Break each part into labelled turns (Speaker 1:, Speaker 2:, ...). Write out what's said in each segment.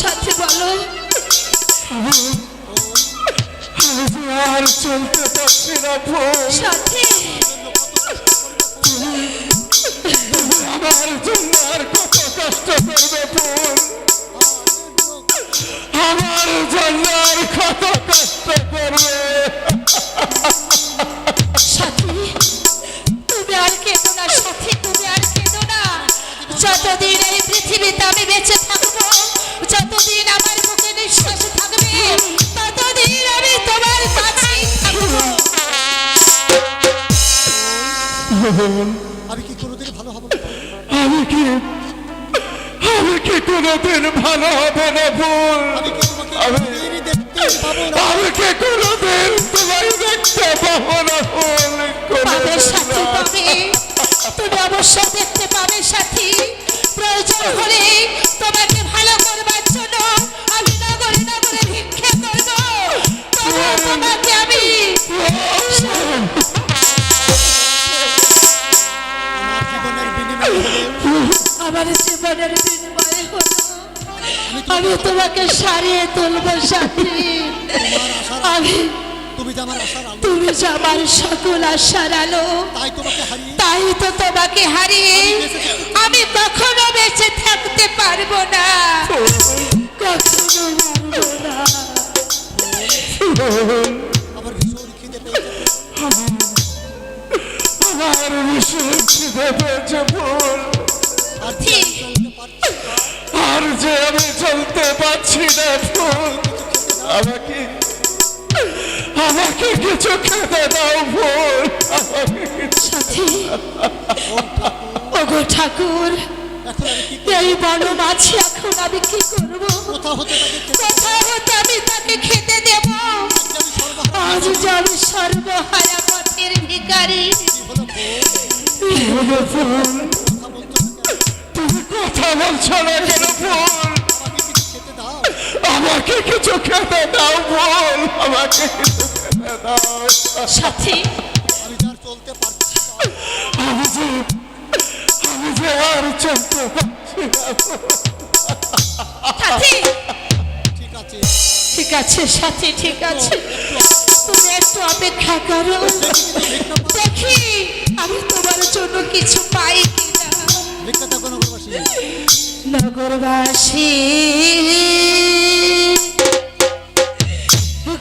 Speaker 1: সাথী বলো।
Speaker 2: আর চলতে পারছি না ফুল।
Speaker 1: সাথী
Speaker 2: আমার জন্য আর কত কষ্ট করবে ফুল, আমার জন্য আর কত কষ্ট করবে।
Speaker 1: সাথী তুমি আর কেঁদো না সাথী, তুমি আর কেঁদো না। যতদিন এই পৃথিবীতে আমি বেঁচে থাকবো, যতদিন আমার মুখে নিঃশ্বাস থাকবে, ততদিন আমি তোমার কাছেই থাকবো।
Speaker 3: আমি কি কোনোদিন ভালো হবো?
Speaker 2: আমি কি কোনোদিন ভালো হবে না ফুল?
Speaker 3: আমি কি তোমাকে কোনোদিনই দেখতে পাবো না?
Speaker 2: আমি কি কোনোদিন তোমায় দেখতে পাবো না ফুল?
Speaker 1: পাবে সাথী পাবে, তুমি অবশ্যই দেখতে পাবে সাথী। প্রয়োজন হলে তোমাকে ভালো করবার জন্য আমি নগরে নগরে ভিক্ষা করবো, তবুও তোমাকে আমি
Speaker 3: আমার জীবনের বিনিময়ে
Speaker 1: আমার জীবনের বিনিময়ে
Speaker 3: হলেও
Speaker 1: হলো আমি তোমাকে সারিয়ে তুলবো সাথী। আমি
Speaker 3: তুমি যে আমার আশার আলো,
Speaker 1: তুমি যে আমার সকল আশার আলো,
Speaker 3: তাই তোমাকে হারিয়ে
Speaker 1: তাই তো তোমাকে হারিয়ে আমি কখনো বেঁচে থাকতে পারবো না, কখনো পারবো না।
Speaker 3: আমার ভীষণ খিদে পেয়েছে।
Speaker 2: আমার ভীষণ খিদে পেয়েছে ফুল,
Speaker 3: আর যে আমি চলতে পারছি না।
Speaker 2: আর যে আমি চলতে পারছি না ফুল। আমাকে কিছু খেতে দাও ফুল, আমাকে
Speaker 1: সাথী ওগো ঠাকুর,
Speaker 3: এখন আমি কি
Speaker 1: এই বড় মাছি এখন আমি কি করবো?
Speaker 3: কোথা হতে তাকে
Speaker 1: কোথাও হতে আমি তাকে খেতে দেবো? আজ যে আমি সর্বহারা পথের ভিখারি।
Speaker 2: হলো ফুল? তুমি কথা বলছো না কেন ফুল?
Speaker 3: আমাকে কিছু খেতে দাও।
Speaker 2: আমাকে কিছু খেতে দাও ফুল, আমাকে কিছু খেতে দাও।
Speaker 1: সাথী
Speaker 3: আমি যার চলতে পারছি না।
Speaker 2: আমি যে আর চলতে পারছি না ফুল।
Speaker 1: সাথী
Speaker 3: ঠিক আছে,
Speaker 1: ঠিক আছে সাথী ঠিক আছে, তুমি একটু অপেক্ষা করো, দেখি আমি তোমার জন্য কিছু পাই কিনা।
Speaker 3: ভিক্ষা দাও নগরবাসী।
Speaker 1: নগরবাসী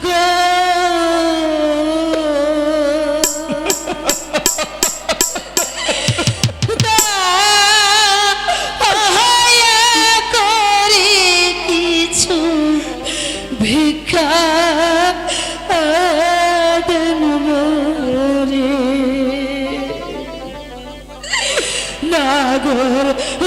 Speaker 1: গো, দয়া করে কিছু ভিক্ষা দেন মোরে। নগরবাসী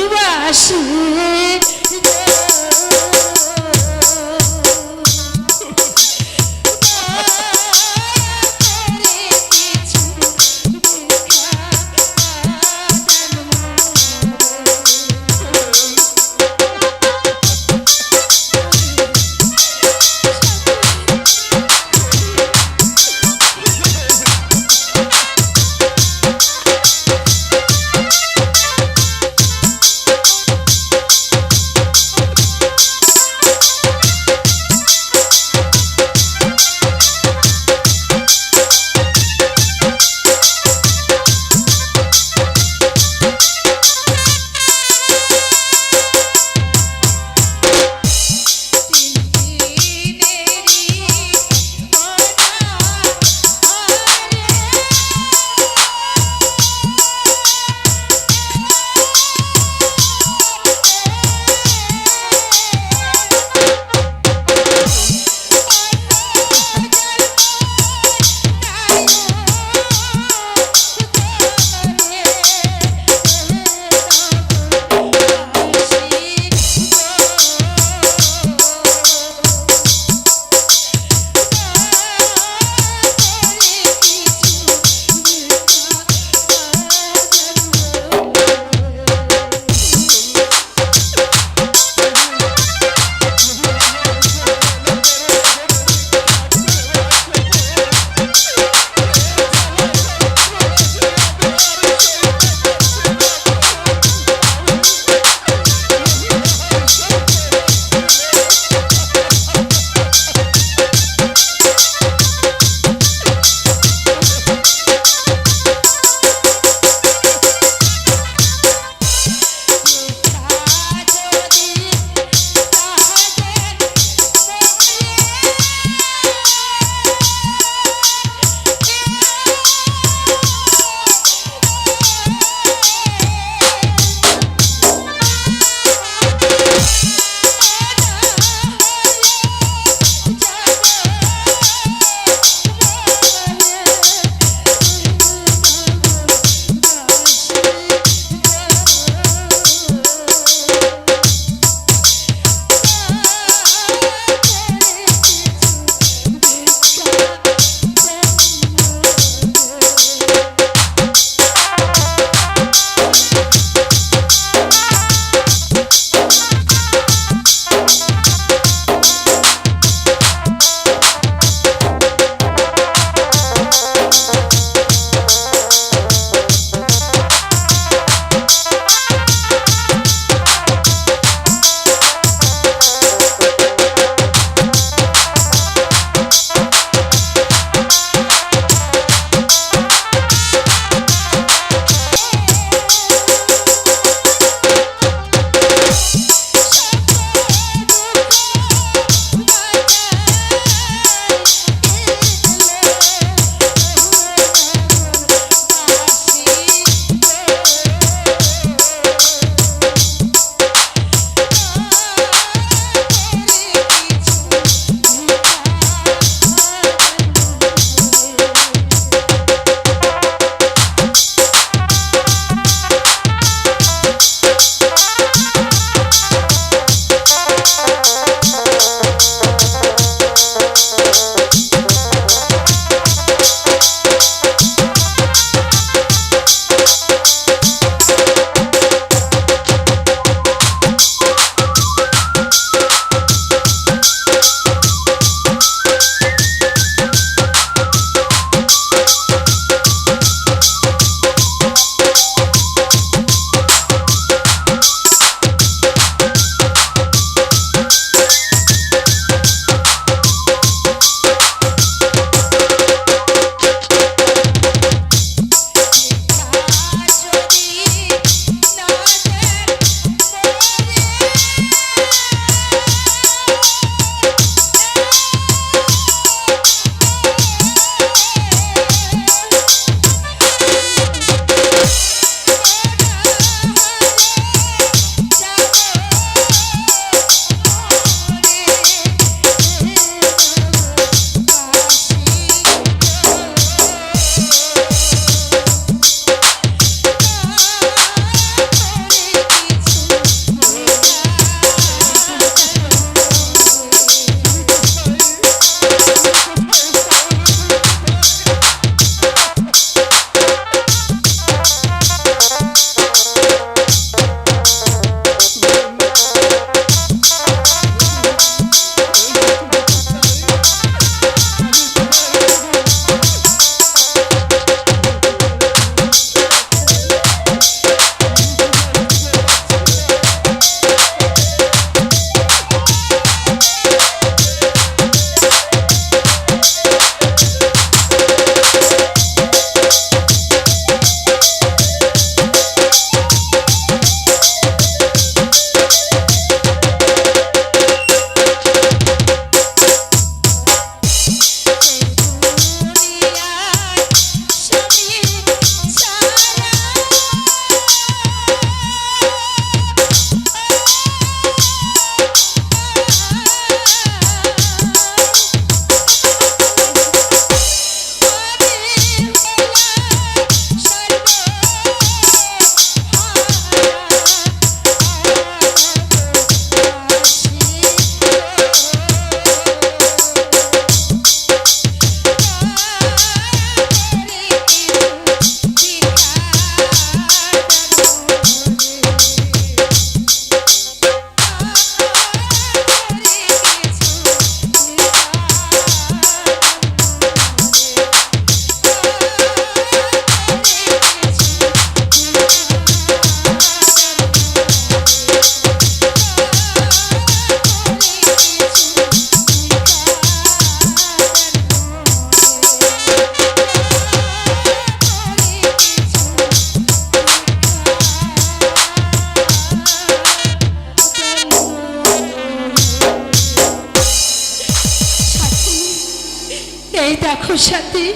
Speaker 1: দেখো সাথী,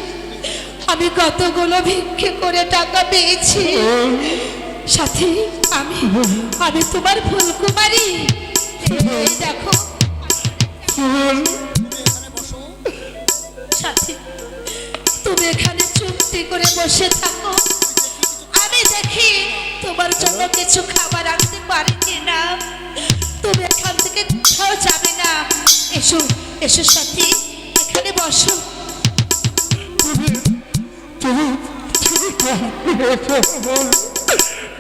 Speaker 1: আমি কতগুলো ভিক্ষে করে টাকা পেয়েছি সাথী। আমি আমি তোমার ফুলকুমারী। এই দেখো সাথী, তুমি এখানে চুপটি করে বসে থাকো, আমি দেখি তোমার জন্য কিছু খাবার আনতে পারি কিনা। তুমি এখান থেকে কোথাও যাবে না। এসো এসো সাথী, এখানে বসো।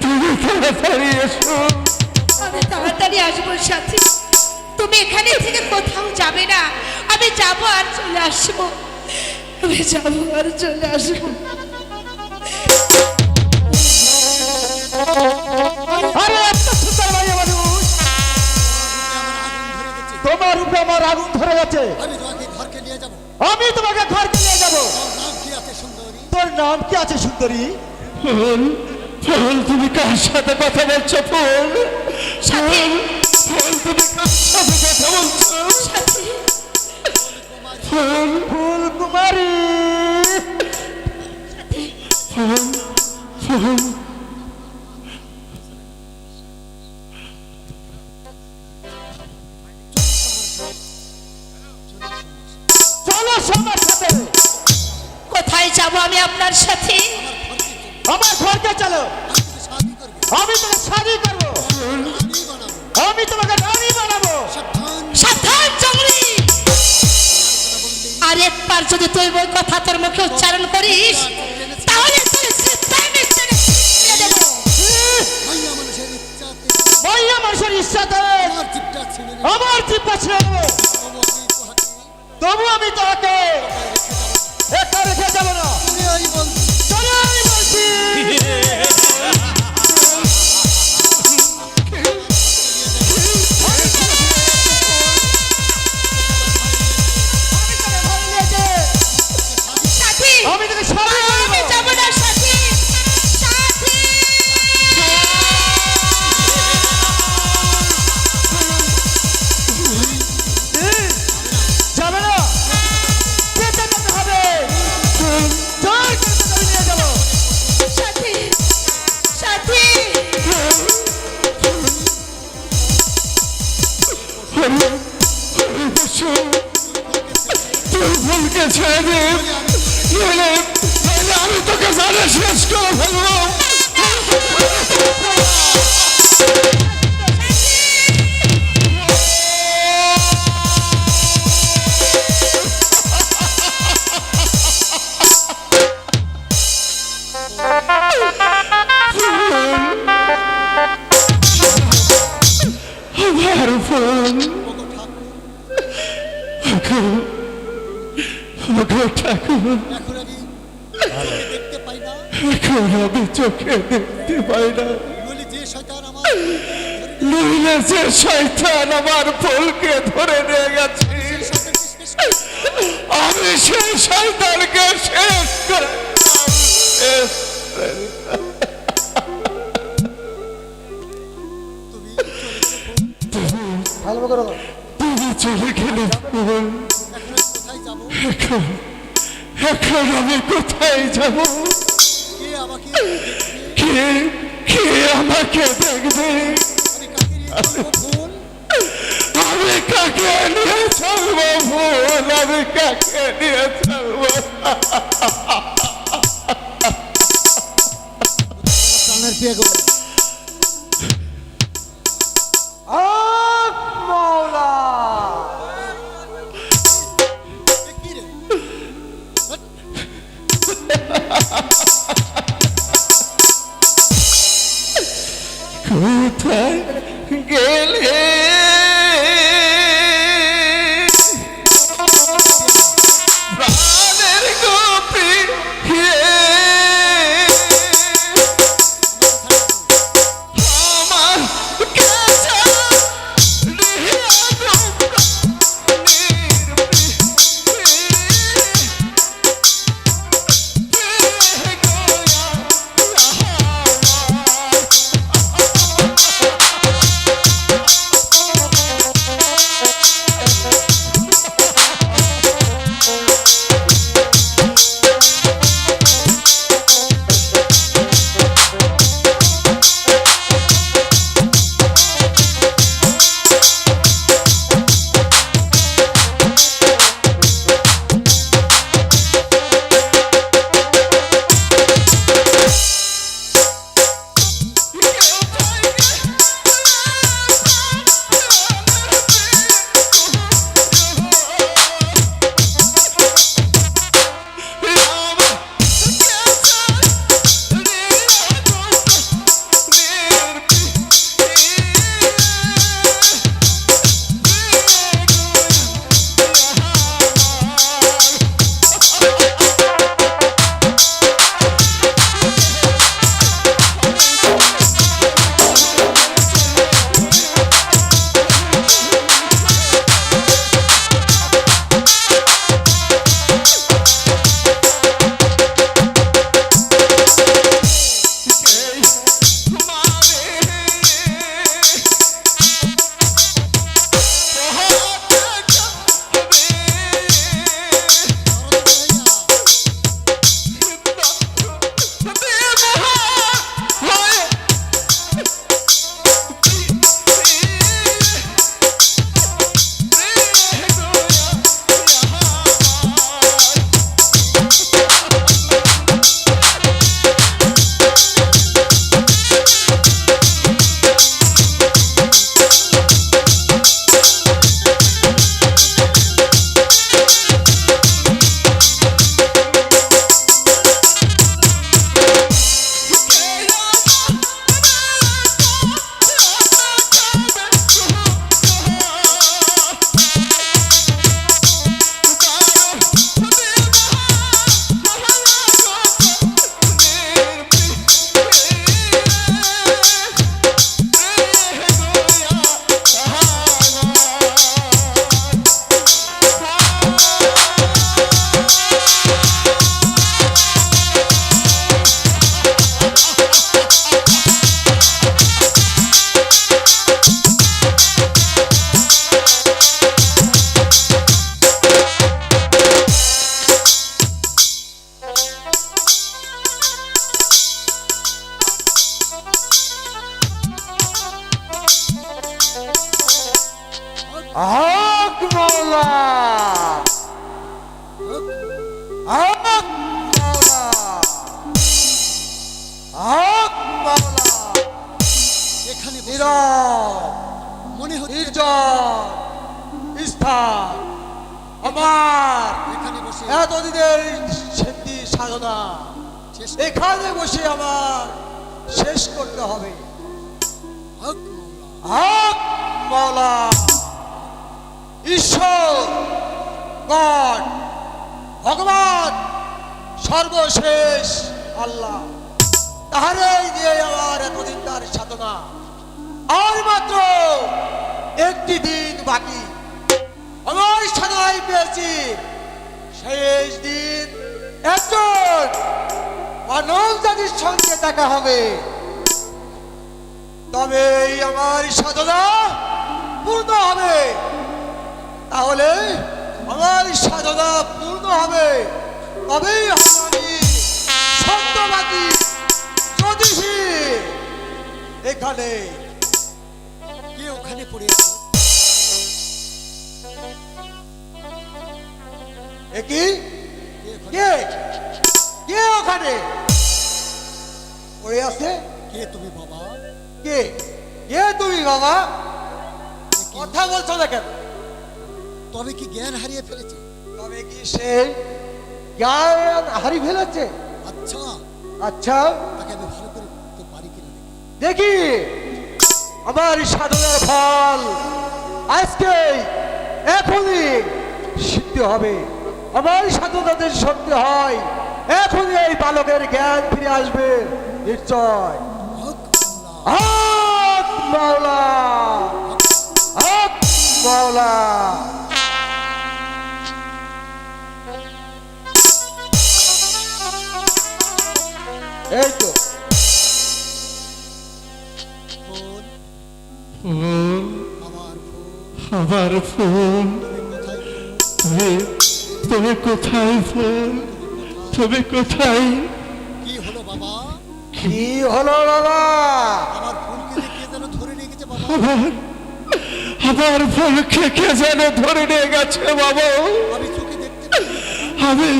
Speaker 3: তুমি তাড়াতাড়ি এসো।
Speaker 1: আমি তাড়াতাড়ি আসবো সাথী, তুমি এখানে থেকে কোথাও যাবে না। আমি যাবো আর চলে আসবো, আমি যাবো আর চলে আসবো।
Speaker 2: আরে একটা সুতার ভাই মানুষ, তোমার উপরে আমার আগুন ধরে গেছে। আমি তোমাকে ঘরকে নিয়ে যাব। তোর নাম কি আছে সুন্দরী?
Speaker 3: ফুল, ফুল তুমি কার সাথে কথা বলছো? ফুল,
Speaker 1: সাথী,
Speaker 3: ফুল তুমি কার সাথে কথা বলছো?
Speaker 1: সাথী,
Speaker 3: ফুল,
Speaker 2: ফুল কুমারী।
Speaker 3: ফুল, ফুল।
Speaker 2: চলো আমার সাথে।
Speaker 1: কোথায় যাবো আমি আপনার সাথে?
Speaker 2: আমার ঘরকে চলো, আমি তোমাকে শাদি করবো, আমি তোমাকে রানী বানাবো।
Speaker 1: সাবধান জঙ্গলি, আর একবার যদি তুই ওই কথা তোর মুখে উচ্চারণ করিস তাহলে তোর সিস্টেম মেরে দেবো।
Speaker 2: মাইয়া মানুষের ইচ্ছাতে আমার জিব্বা ছেড়ে দেবো, তবু আমি তোমাকে একা রেখে যাবো না। চলো আমি বলছি।
Speaker 1: সাথী,
Speaker 2: আমি তোকে শাদি
Speaker 1: আমি
Speaker 2: করবো।
Speaker 1: যাবো না সাথী, সাথী।
Speaker 2: যাবে না, যেতে যেতে হবে। জোর করে তোকে আমি নিয়ে যাবো।
Speaker 1: সাথী, সাথী,
Speaker 3: তুই ফুলকে ছেড়ে দে, নইলে আমি তোকে জানে শেষ করে ফেলবো। আমার ফুল, ঠাকুর, এখন আমি চোখে দেখতে পাই না, নইলে যে শয়তান আমার ফুলকে ধরে নিয়ে গেছে, আমি সেই শয়তানকে শেষ করে তুমি চলে গেলে ফুল, এখন এখন আমি কোথায় যাব? কে কে আমাকে দেখবে? আমি কাকে নিয়ে চলবো ফুল, আমি কাকে নিয়ে চলবো?
Speaker 2: মৌলা
Speaker 3: কোথায় গেলে প্রাণের গোপী? আমার কাছে
Speaker 2: হক মাওলা, হক মাওলা, হক মাওলা।
Speaker 4: এখানে বসে
Speaker 2: নীরব
Speaker 4: মনে হচ্ছে
Speaker 2: নির্জন স্থান আমার
Speaker 4: এখানে বসে
Speaker 2: এতদিনের সিদ্ধি সাধনা
Speaker 4: শেষ
Speaker 2: এখানে বসে আমার শেষ করতে হবে।
Speaker 4: হক মাওলা।
Speaker 2: হক মাওলা, ঈশ্বর, গড, ভগবান, সর্বশেষ আল্লাহ, তাহারাই দিয়ে আমার এতদিনকার সাধনা আর মাত্র একটি দিন বাকি। আমার সাধনায় পেয়েছি শেষ দিন একজন মানব জাতির সঙ্গে দেখা হবে, তবে আমার সাধনা পূর্ণ হবে। তাহলে আমার সাধনা পূর্ণ হবে, তবেই আমি সত্যবাদী জ্যোতিষী। এখানে
Speaker 4: কে ওখানে পড়ে আছে?
Speaker 2: একই কে কে ওখানে পড়ে আছে?
Speaker 4: কে তুমি বাবা?
Speaker 2: কে কে তুমি বাবা?
Speaker 4: এ কি?
Speaker 2: কথা বলছো না কেন?
Speaker 4: তবে কি জ্ঞান হারিয়ে ফেলেছে?
Speaker 2: তবে কি সে জ্ঞান হারিয়ে ফেলেছে?
Speaker 4: আচ্ছা,
Speaker 2: আচ্ছা
Speaker 4: তাকে আমি ভালো করে বলতে পারি কিনা দেখি।
Speaker 2: দেখি আমার সাধনার ফল আজকে এখনই সিদ্ধ হবে। আমার সাধনাদের সত্যি হয় এখনই এই বালকের জ্ঞান ফিরে আসবে নিশ্চয়।
Speaker 4: হক মাওলা।
Speaker 2: হক মাওলা, হক মাওলা। এই তো
Speaker 4: ফোন,
Speaker 3: ফোন,
Speaker 4: আমার ফোন।
Speaker 3: আমার ফোন,
Speaker 4: তুমি কোথায় ফোন?
Speaker 3: তুমি কোথায়?
Speaker 4: কি হলো বাবা?
Speaker 2: কি হলো বাবা?
Speaker 4: আমার ফোনকে যে কে যেন ধরে নিয়ে গেছে বাবা।
Speaker 3: আমার ফোনকে কে যেন ধরে নিয়ে গেছে বাবা।
Speaker 4: আমি চোখে দেখতে পাই না বাবা।
Speaker 3: আমি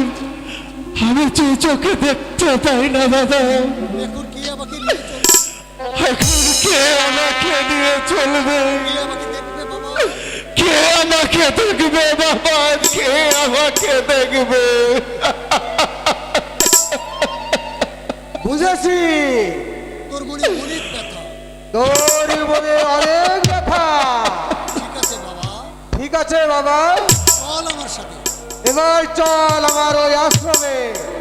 Speaker 3: আমি যে চোখে দেখতে পাই না দাদা।
Speaker 4: এখন কে আমাকে নিয়ে চলবে?
Speaker 3: এখন কে আমাকে নিয়ে চলবে?
Speaker 4: কে আমাকে দেখবে বাবা?
Speaker 3: কে আমাকে দেখবে বাবা? কে আমাকে দেখবে?
Speaker 2: বুঝেছি,
Speaker 4: তোর মনে অনেক ব্যথা।
Speaker 2: তোর মনে অনেক ব্যথা।
Speaker 4: ঠিক আছে বাবা,
Speaker 2: ঠিক আছে বাবা,
Speaker 4: চল আমার সাথে।
Speaker 2: এবার চল আমার ওই আশ্রমে।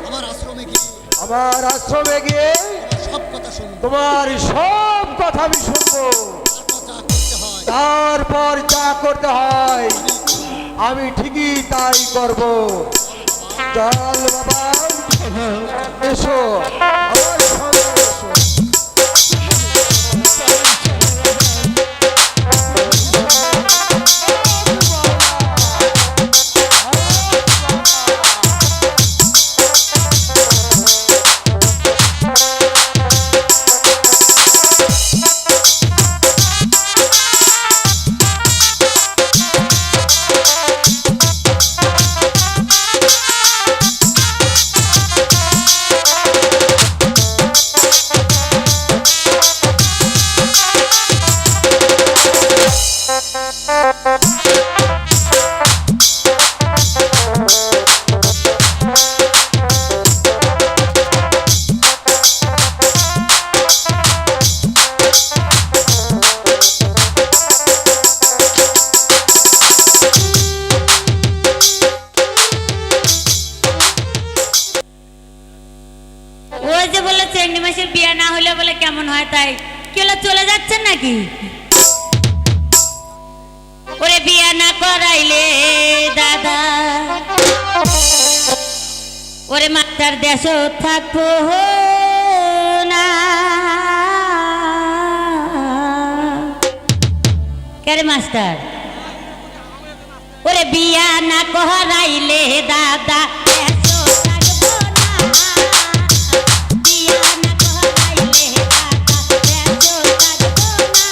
Speaker 4: আমার আশ্রমে গিয়ে
Speaker 2: আমার আশ্রমে গিয়ে
Speaker 4: আমার সব কথা শুনবো।
Speaker 2: তোমার সব কথা আমি শুনবো।
Speaker 4: তারপর যা করতে হয়
Speaker 2: তারপর যা করতে হয় আমি ঠিকই তাই করব। চল বাবা, এসো আমার সঙ্গে এসো।
Speaker 1: ওই যে বলে চেংড়ি মাসের বিয়ে না হলে বলে কেমন হয়, তাই কি হলো, চলে যাচ্ছেন নাকি? ওরে বিয়ে না করাইলে দাদা ওরে মাস্টার দেশ থাকবো না। কে মাস্টার? ওরে বিয়া না করাইলে দাদা দেশও থাকবো না। বিয়া না করাইলে দাদা দেশও থাকবো না।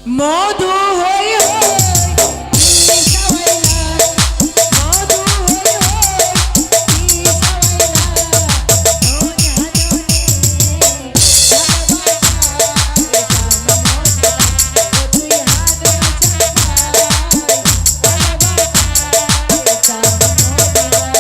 Speaker 1: মধু হই হই মিশাইলা মধু হই হই মিশাইলা ও জানো রে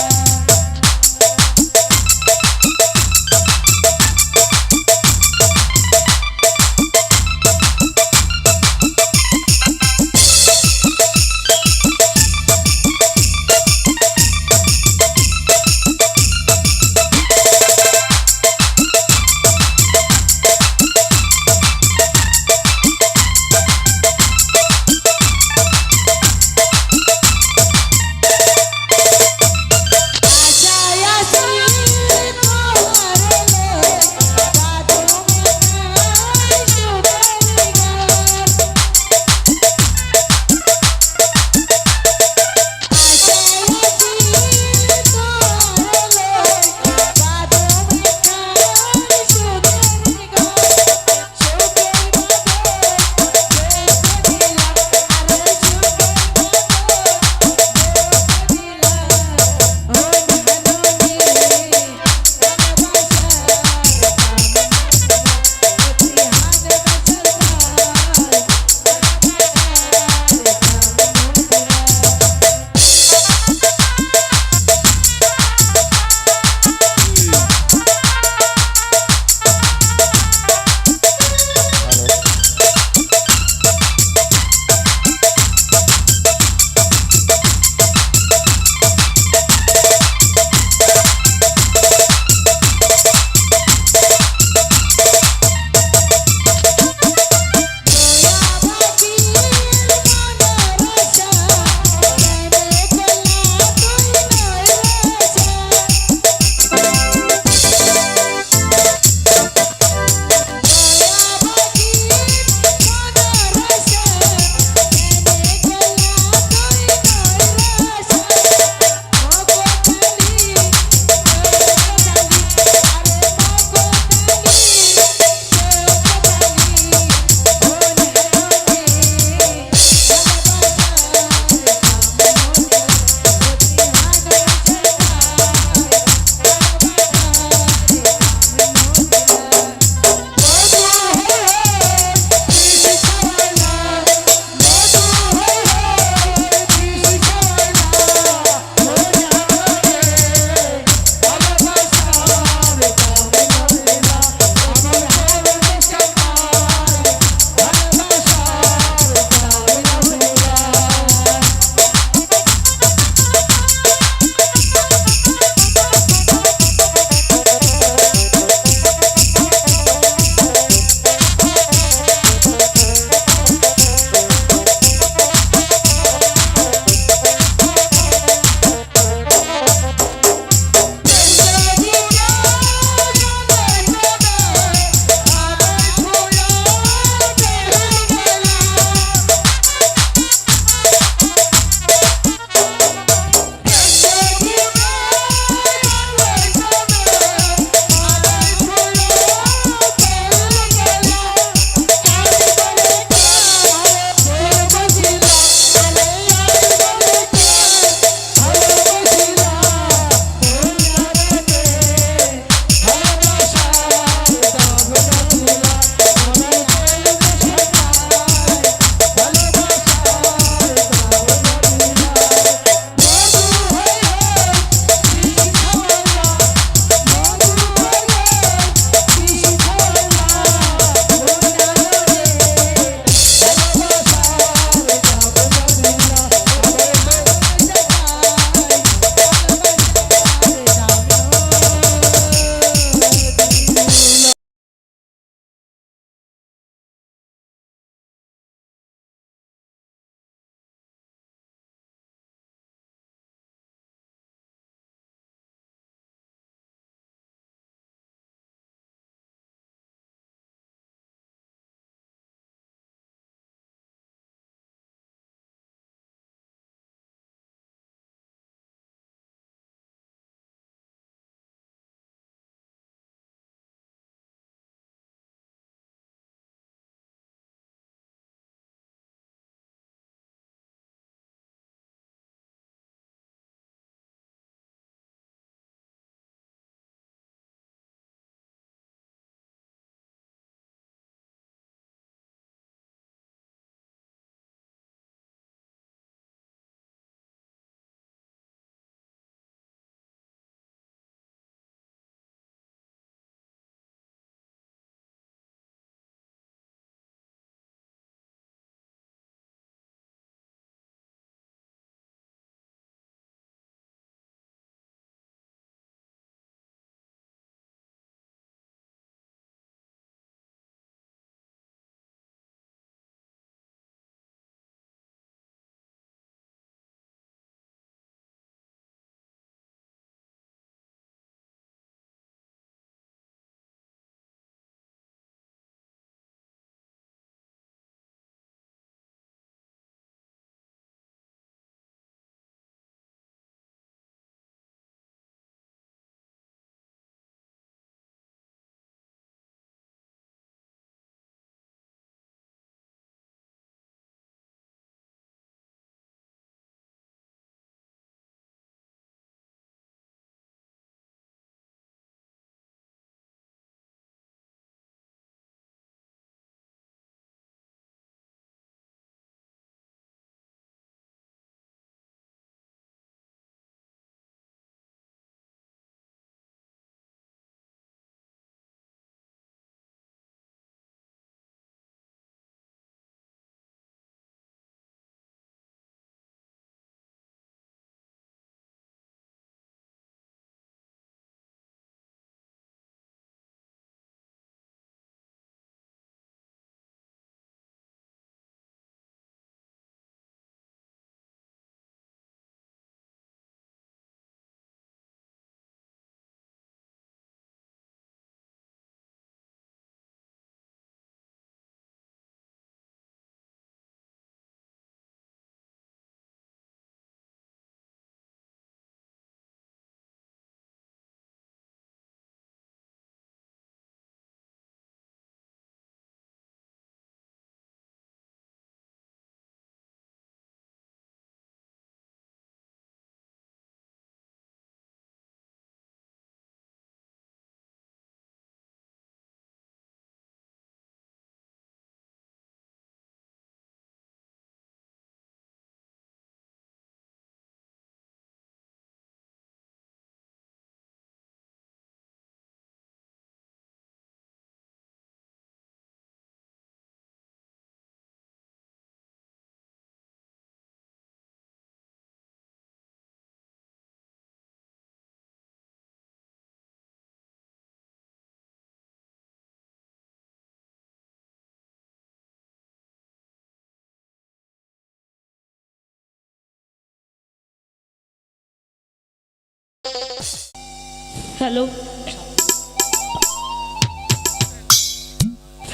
Speaker 1: হ্যালো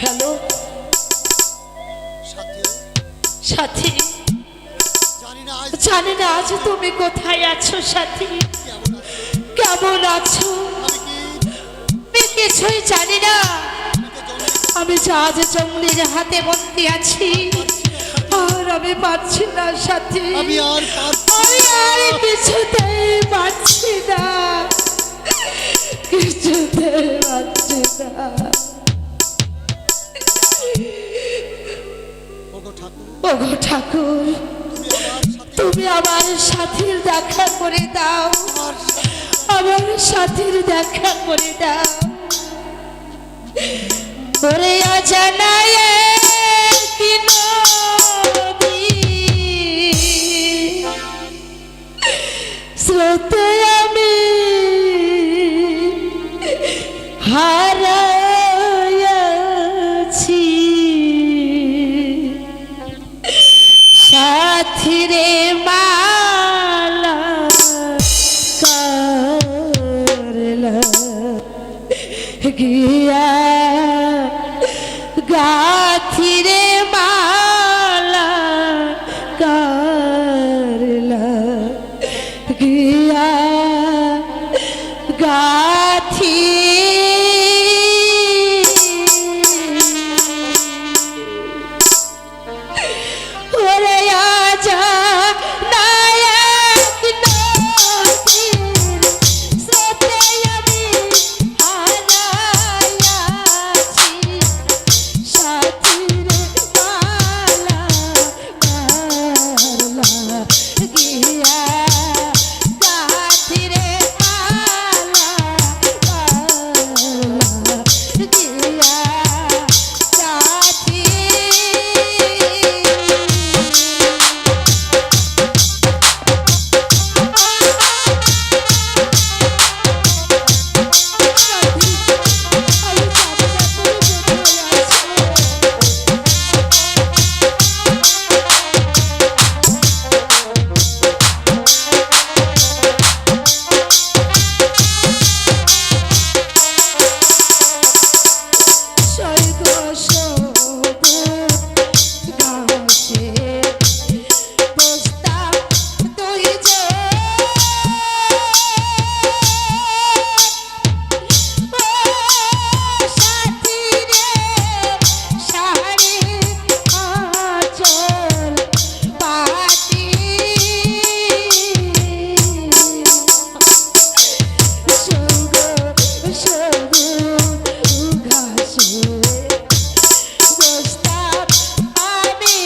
Speaker 1: হ্যালো
Speaker 4: সাথী
Speaker 1: সাথী
Speaker 4: জানি না আজ
Speaker 1: জানি না আজ তুমি কোথায় আছো সাথী,
Speaker 4: কেমন আছো?
Speaker 1: কেমন আছো?
Speaker 4: আমি কি
Speaker 1: আমি কিছুই জানি না।
Speaker 4: আমি তো জঙ্গলে
Speaker 1: আমি যে আজ জঙ্গলের হাতে বন্দি আছি, আর আমি পারছি না সাথী,
Speaker 4: আমি আর পারছি
Speaker 1: আমি আর কিছুতেই পারছি না, কিছুতেই পারছি না।
Speaker 4: ওগো ঠাকুর,
Speaker 1: ওগো ঠাকুর,
Speaker 4: তুমি আমার
Speaker 1: তুমি আমার
Speaker 4: সাথে
Speaker 1: সাথীর দেখা করে দাও,
Speaker 4: আমার সাথে
Speaker 1: আমার সাথীর দেখা করে দাও। ওরে অজানায় কি নদী, স্রোতে আমি হারাইয়াছি, সাথীরে মালা করলা গিয়া গাথিরে মালা করলা গিয়া গাথি ওরে আজা নায়ক নদীর স্রোতে আমি হারাইয়াছি, সাথীর মালা করলা গিয়া গাথিরে মালা করলা গিয়া গাথি। আমি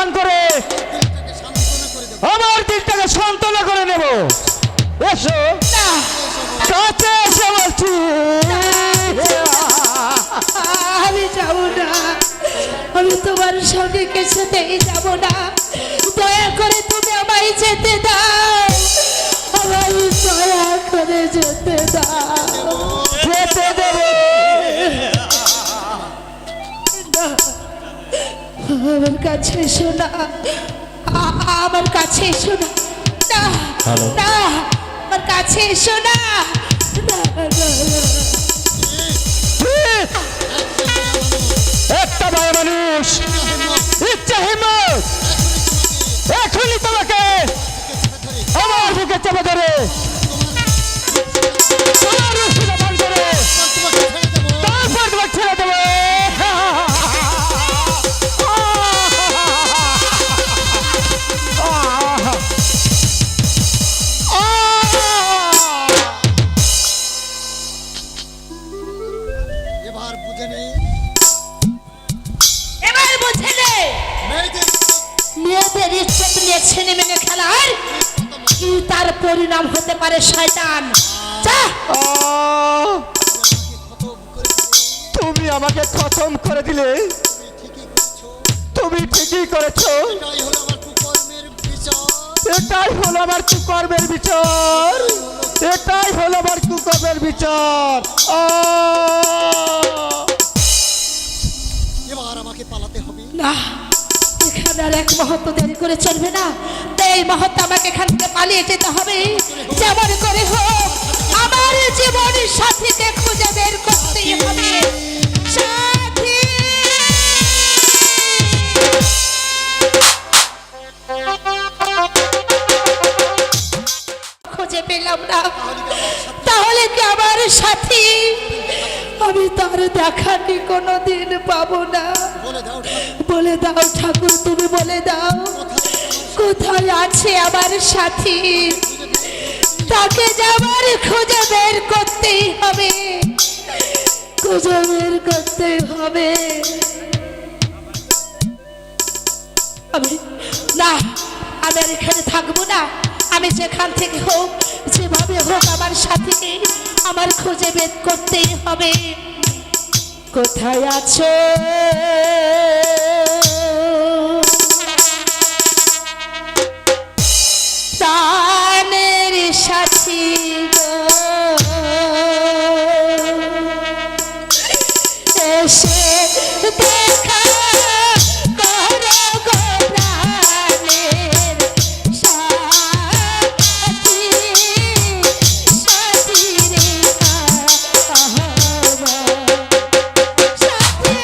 Speaker 2: সমাধান করে
Speaker 4: দিলটাকে সান্ত্বনা করে দেবো।
Speaker 2: আমার দিলটাকে সান্ত্বনা করে নেব। এসো
Speaker 1: না
Speaker 2: কাছে এসে বলছি।
Speaker 1: আমি যাব না, আমি তোমার সঙ্গে কিছুতেই যাব না। দয়া করে তুমি আমায় যেতে দাও, আমায় দয়া করে যেতে দাও।
Speaker 2: যেতে দেব
Speaker 1: না, আমার কাছে এসো না, আমার কাছে এসো না, না না, আমার কাছে এসো না, না, না, না।
Speaker 2: ঠিক। একটা ভাই মানুষ ইচ্ছা হিম্মত এখনই তোমাকে আমার বুকে চেপে ধরে তোমার রশিদা পান করে তারপর তোমাকে ছেড়ে দেবো।
Speaker 4: এবার বুঝে নে
Speaker 1: এবার বুঝে নে,
Speaker 4: মেয়েদের
Speaker 1: মেয়েদের ইজ্জত নিয়ে ছেলে মেয়ে খেলার কি তার পরিণাম হতে পারে শয়তান। যা,
Speaker 4: আমাকে
Speaker 2: আমাকে খতম করে দিলে
Speaker 4: তুমি ঠিকই করেছো।
Speaker 2: তুমি ঠিকই করেছো।
Speaker 4: এটাই হলো আমার কুকর্মের বিচার।
Speaker 2: এটাই হলো আমার কুকর্মের বিচার।
Speaker 4: এবার আমাকে পালাতে হবে।
Speaker 1: না, এখানে আর এক মুহূর্ত দেরি করে চলবে না। তাই এই মুহূর্তে আমাকে এখান থেকে পালিয়ে যেতে হবে। যেমন করে হোক আমার জীবনের সাথীকে খুঁজে বের করতেই হবে। সাথী, খুঁজে পেলাম না, তাহলে কি আমার সাথী? আমি তার দেখানি কোনোদিন পাবো না।
Speaker 4: বলে দাও ঠাকুর,
Speaker 1: বলে দাও ঠাকুর, তুমি বলে দাও কোথায় আছে আমার সাথী? তাকে যাবার খুঁজে বের করতেই হবে, খুঁজে বের করতে হবে। আমি না, আমি আর এখানে থাকবো না। আমি যেখান থেকে হোক, যেভাবে হোক আমার সাথীকে আমার খুঁজে বের করতেই হবে। কোথায় আছো প্রাণের সাথী গো, এসে দেখা করো গো প্রাণের সাথী, সাথী রে আমার সাথী।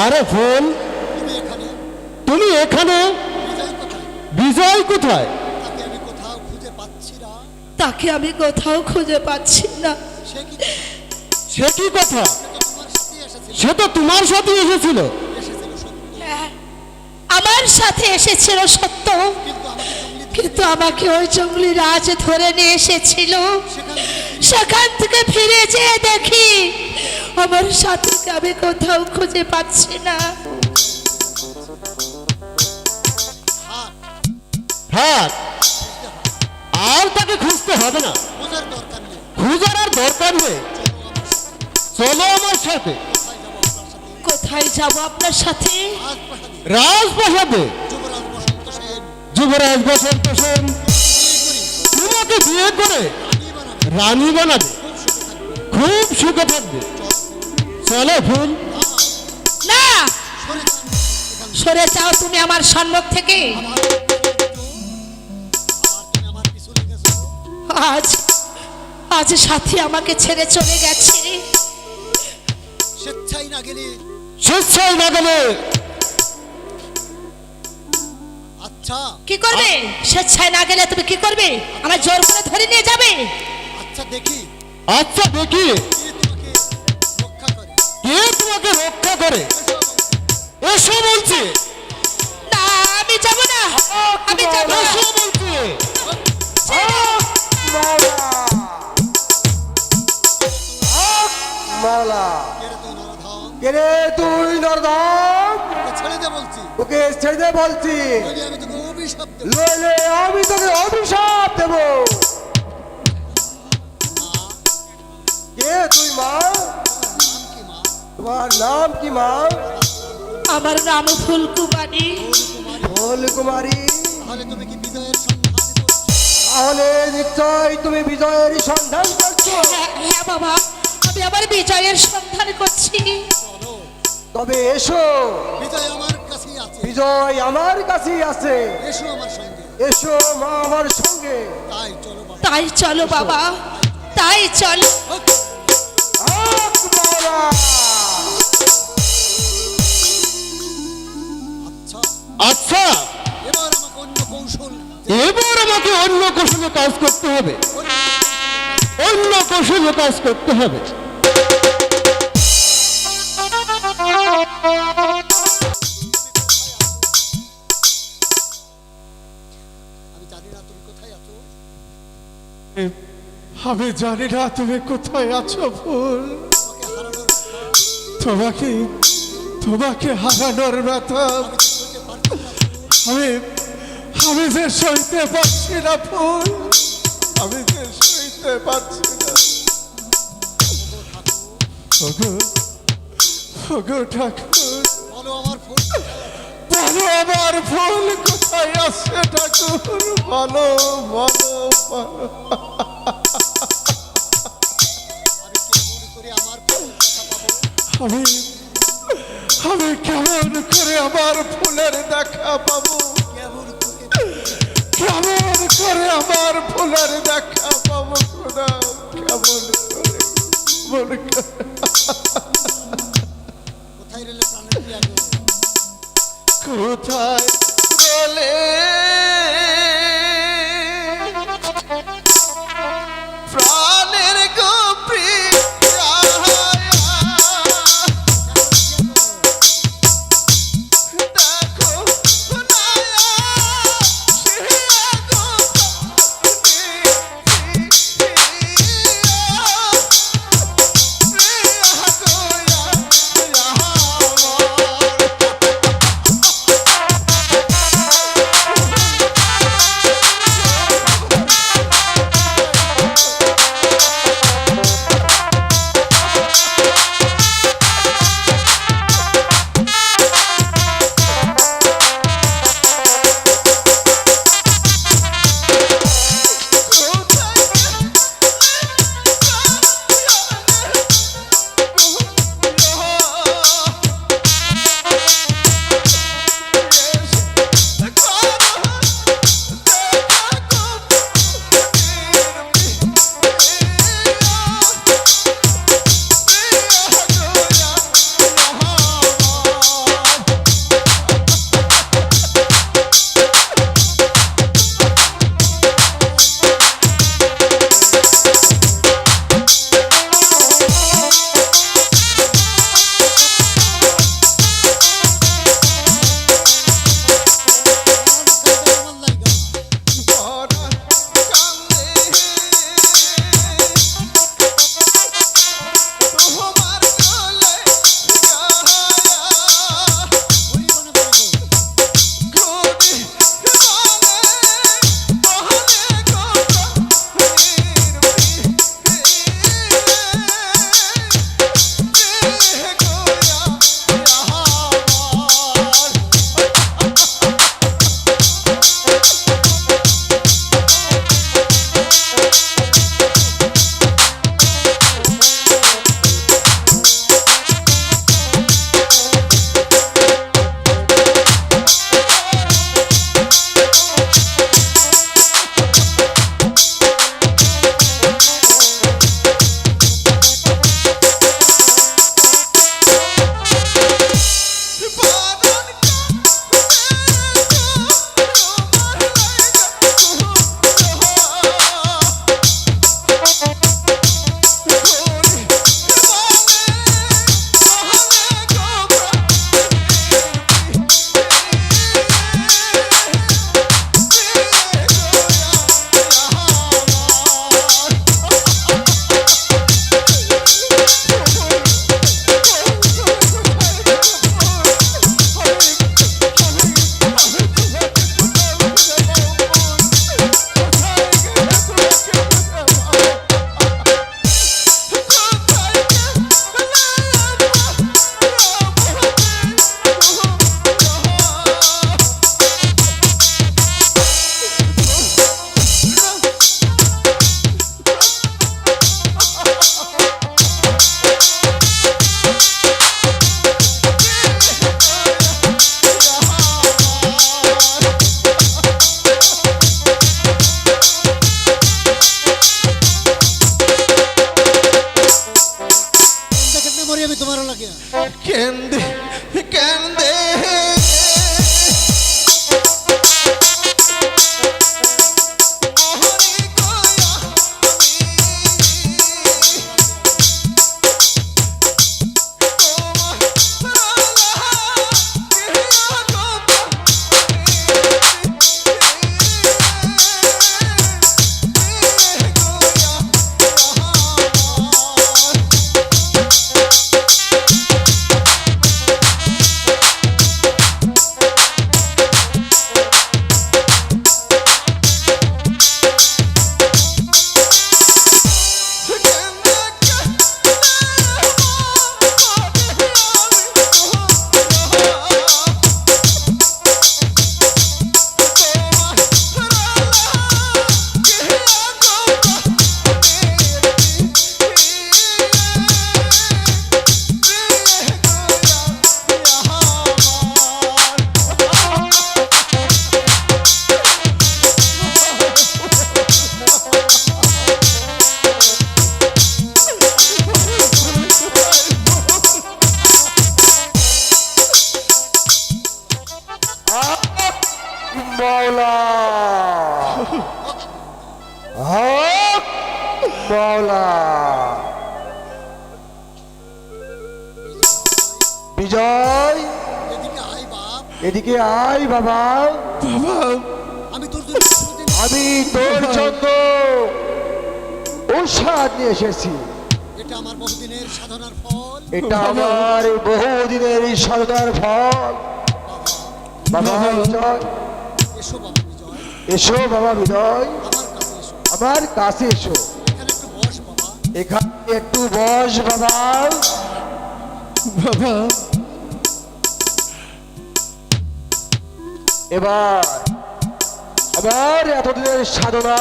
Speaker 3: আরে ফুল,
Speaker 4: তুমি এখানে?
Speaker 3: তুমি এখানে?
Speaker 4: বিজয় কোথায়?
Speaker 3: বিজয় কোথায়?
Speaker 4: তাকে আমি কোথাও খুঁজে পাচ্ছি না।
Speaker 1: তাকে আমি কোথাও খুঁজে পাচ্ছি না।
Speaker 4: সে কি
Speaker 3: সে কি কথা?
Speaker 4: তোমার সাথে এসেছিল?
Speaker 3: সে তো তোমার সাথে এসেছিল।
Speaker 4: এসেছিল সত্য,
Speaker 1: হ্যাঁ, আমার সাথে এসেছিল সত্য,
Speaker 4: কিন্তু আমাকে জঙ্গলি
Speaker 1: কিন্তু আমাকে ওই জঙ্গলি রাজ ধরে নিয়ে এসেছিল। সেখান থেকে ফিরে যেয়ে দেখি আমার সাথীকে আমি কোথাও খুঁজে পাচ্ছি না।
Speaker 3: হ্যাঁ, আর তাকে খুঁজতে হবে না,
Speaker 4: খোঁজার দরকার নেই।
Speaker 3: খুঁজার আর দরকার নেই। চলো আমার সাথে
Speaker 4: কোথায় যাবো আপনার সাথে?
Speaker 1: কোথায় যাব আপনার সাথে?
Speaker 4: রাজপ্রাসাদে।
Speaker 3: রাজপ্রাসাদে।
Speaker 4: যুবরাজ বসন্ত সেন
Speaker 3: যুবরাজ বসন্ত সেন তোমাকে বিয়ে করে রানী বানাবে, খুব সুখে থাকবে। চলো ফুল।
Speaker 1: না, সরে যাও তুমি আমার সম্মুখ থেকে।
Speaker 4: আমার পিছু লেগেছো।
Speaker 1: আজ আজ সাথী আমাকে ছেড়ে চলে গেছে।
Speaker 4: স্বেচ্ছায় না গেলে?
Speaker 3: স্বেচ্ছায় না গেলে
Speaker 4: আচ্ছা
Speaker 1: কি করবে? স্বেচ্ছায় না গেলে তুমি কি করবে? আমার জোর করে ধরে নিয়ে যাবে?
Speaker 4: আচ্ছা দেখি
Speaker 3: আচ্ছা দেখি
Speaker 4: কে তোমাকে রক্ষা করে।
Speaker 3: কে তোমাকে রক্ষা করে। এসো বলছি,
Speaker 1: না, আমি যাব না, আমি যাব না।
Speaker 3: এসো বলছি।
Speaker 2: মাওলা, মাওলা,
Speaker 4: কে রে তুই নরধম?
Speaker 2: কে রে তুই নরদম?
Speaker 4: ওকে ছেড়ে দে বলছি।
Speaker 2: ওকে ছেড়ে দে বলছি,
Speaker 4: নইলে আমি তোকে অভিশাপ দেব।
Speaker 2: নইলে আমি তোকে অভিশাপ দেব। কে তুই মা? তোমার নাম কি মা?
Speaker 1: আমার নাম ফুলকুমারী।
Speaker 2: ফুল কুমারী।
Speaker 4: তাহলে তুমি কি বিজয়ের সন্ধান করছো?
Speaker 2: তাহলে নিশ্চয় তুমি বিজয়ের সন্ধান করছো।
Speaker 1: হ্যাঁ, হ্যাঁ বাবা, আমি আমার বিজয়ের সন্ধান করছি।
Speaker 4: চলো,
Speaker 2: তবে এসো,
Speaker 4: বিজয় আমার কাছেই আছে।
Speaker 2: বিজয় আমার কাছেই আছে।
Speaker 4: এসো আমার সঙ্গে।
Speaker 2: এসো মা আমার সঙ্গে।
Speaker 4: তাই চলো বাবা।
Speaker 1: তাই চলো বাবা, তাই চলো।
Speaker 2: আক মাওলা।
Speaker 4: আচ্ছা
Speaker 3: আচ্ছা,
Speaker 4: এবার আমাকে অন্য কৌশল,
Speaker 3: এবার আমাকে অন্য কৌশলে কাজ করতে হবে, অন্য কৌশলে কাজ করতে হবে।
Speaker 4: আমি জানি না তুমি কোথায় আছো।
Speaker 3: আমি জানি না তুমি কোথায় আছো ফুল।
Speaker 4: তোমাকে
Speaker 3: তোমাকে হারানোর ব্যথা
Speaker 4: আমি তো সইতে পারছি না।
Speaker 3: আমি যে সইতে পারছি না, আমি যে সইতে পারছি না। ওগো, ওগো ঠাকুর,
Speaker 4: বলো আমার ফুল
Speaker 3: বলো আমার ফুল কোথায় আছে ঠাকুর, বলো বলো বলো।
Speaker 4: আমি কেমন করে আমার ফুলের দেখা পাবো?
Speaker 3: আমি
Speaker 4: কেমন করে
Speaker 3: কেমন করে আমার ফুলের দেখা পাবো খোদা, কেমন করে মনে করে।
Speaker 4: কোথায় রেলে প্রাণের প্রিয়া গো?
Speaker 3: কোথায় রলে প্রাণের গো প্রিয়া, দেখো নায়া শিয়া গো প্রিয়া গো
Speaker 4: মরি আমি তোমার লাগে
Speaker 3: কেন্দে কেন্দে
Speaker 2: মাওলা মাওলা বিজয়
Speaker 4: এদিকে আয় বাপ
Speaker 2: এদিকে আয় বাবা
Speaker 3: বাবা
Speaker 4: আমি তোর জন্য কিছুদিন
Speaker 2: আমি তোর জন্য ঔষধ নিয়ে এসেছি
Speaker 4: এটা আমার বহুদিনের সাধনার ফল
Speaker 2: এটা আমার বহুদিনের সাধনার ফল বাবা বিজয়
Speaker 4: এসো বাবা বিজয়
Speaker 2: এসো বাবা বিজয়
Speaker 4: আমার কাছে এসো
Speaker 2: আমার কাছে এসো
Speaker 4: এখানে একটু বস বাবা
Speaker 2: এখানে একটু বস বাবা
Speaker 3: বাবা
Speaker 2: এবার আমার এতদিনের সাধনা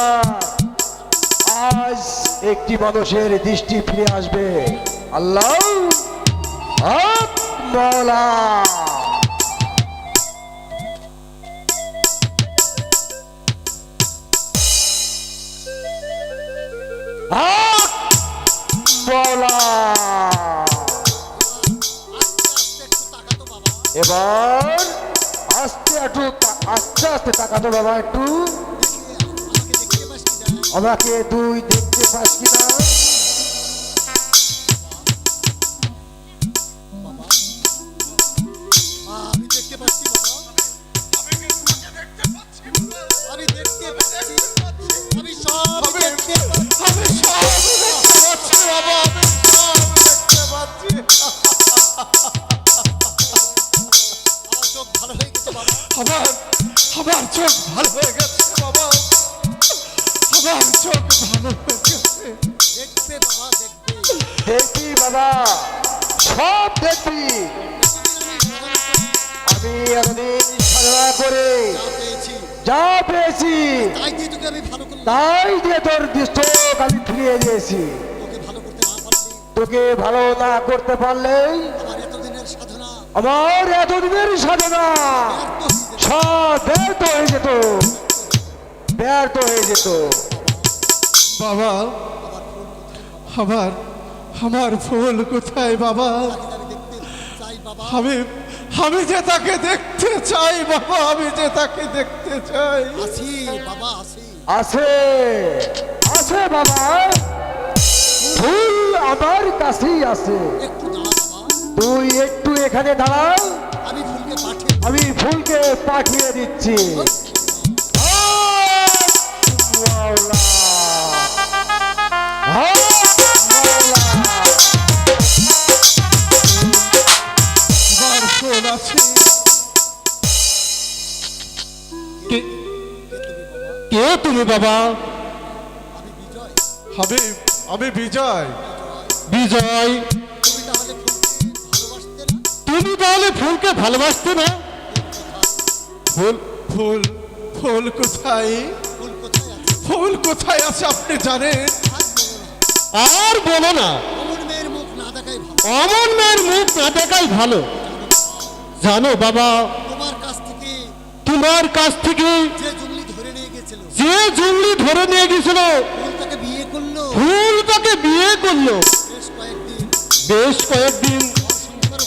Speaker 2: আজ একটি মানুষের দৃষ্টি ফিরে আসবে আল্লাহ মাওলা মাওলা
Speaker 4: আস্তে আস্তে একটু তাকাতো বাবা
Speaker 2: এবার আস্তে তাকাতো বাবা একটু
Speaker 4: আমাকে দেখতে পাস কি না
Speaker 2: আমাকে তুই দেখতে পাস কিনা
Speaker 4: আমি দেখতে পাচ্ছি বাবা আমি দেখতে পাচ্ছি আমি সব দেখতে পাচ্ছি
Speaker 3: আমি সব দেখতে পাচ্ছি বাবা আমি সব দেখতে পাচ্ছি
Speaker 4: আমার চোখ ভালো হয়ে গেছে বাবা
Speaker 3: আমার আমার চোখ ভালো হয়ে গেছে বাবা আমার চোখ ভালো হয়ে গেছে
Speaker 4: দেখবে বাবা দেখবে
Speaker 2: দেখবি বাবা সব দেখবি আমি এতদিন সাধনা করে
Speaker 4: যা পেয়েছি
Speaker 2: যা পেয়েছি
Speaker 4: তাই দিয়ে তোকে আমি ভালো করলাম
Speaker 2: তাই দিয়ে তোর দৃষ্ট আমি ফিরিয়ে দিয়েছি
Speaker 4: তোকে ভালো করতে না পারলে
Speaker 2: তোকে ভালো না করতে পারলেই
Speaker 4: আমার এতদিনের সাধনা
Speaker 2: আমার এতদিনের সাধনা
Speaker 4: ব্যর্থ হয়ে যেত।
Speaker 2: সব ব্যর্থ হয়ে যেত
Speaker 3: বাবা আমার আমার ফুল কোথায় বাবা
Speaker 4: তাকে আমি দেখতে চাই বাবা
Speaker 3: আমি আমি যে তাকে দেখতে চাই বাবা আমি যে তাকে দেখতে চাই
Speaker 4: আসি বাবা আসি
Speaker 2: আছে আছে বাবা ফুল আমার কাছেই আছে
Speaker 4: একটু দাঁড়া বাবা
Speaker 2: তুই একটু এখানে দাঁড়া
Speaker 4: আমি ফুলকে পাঠিয়ে
Speaker 2: আমি ফুলকে পাঠিয়ে দিচ্ছি মাওলা মাওলা
Speaker 3: আমার ফুল আছে কে তুমি বাবা
Speaker 4: আমি বিজয়
Speaker 3: আমি আমি বিজয় বিজয়
Speaker 4: তুমি তাহলে ফুলকে ভালোবাসতে না
Speaker 3: তুমি তাহলে ফুলকে ভালোবাসতে না ফুল ফুল ফুল কোথায়
Speaker 4: ফুল কোথায় আছে
Speaker 3: ফুল কোথায় আছে আপনি জানেন
Speaker 4: আর বলো না
Speaker 3: আর বলো না
Speaker 4: অমন মেয়ের মুখ না দেখাই ভালো
Speaker 3: অমন মেয়ের মুখ না দেখাই ভালো জানো বাবা
Speaker 4: তোমার কাছ থেকে
Speaker 3: তোমার কাছ থেকে
Speaker 4: যে জঙ্গলি ধরে নিয়ে গেছিল
Speaker 3: যে জঙ্গলি ধরে নিয়ে গেছিল
Speaker 4: ফুল তাকে বিয়ে করলো
Speaker 3: ফুল তাকে বিয়ে করলো
Speaker 4: বেশ কয়েকদিন
Speaker 3: বেশ কয়েকদিন
Speaker 4: ঘর সংসারও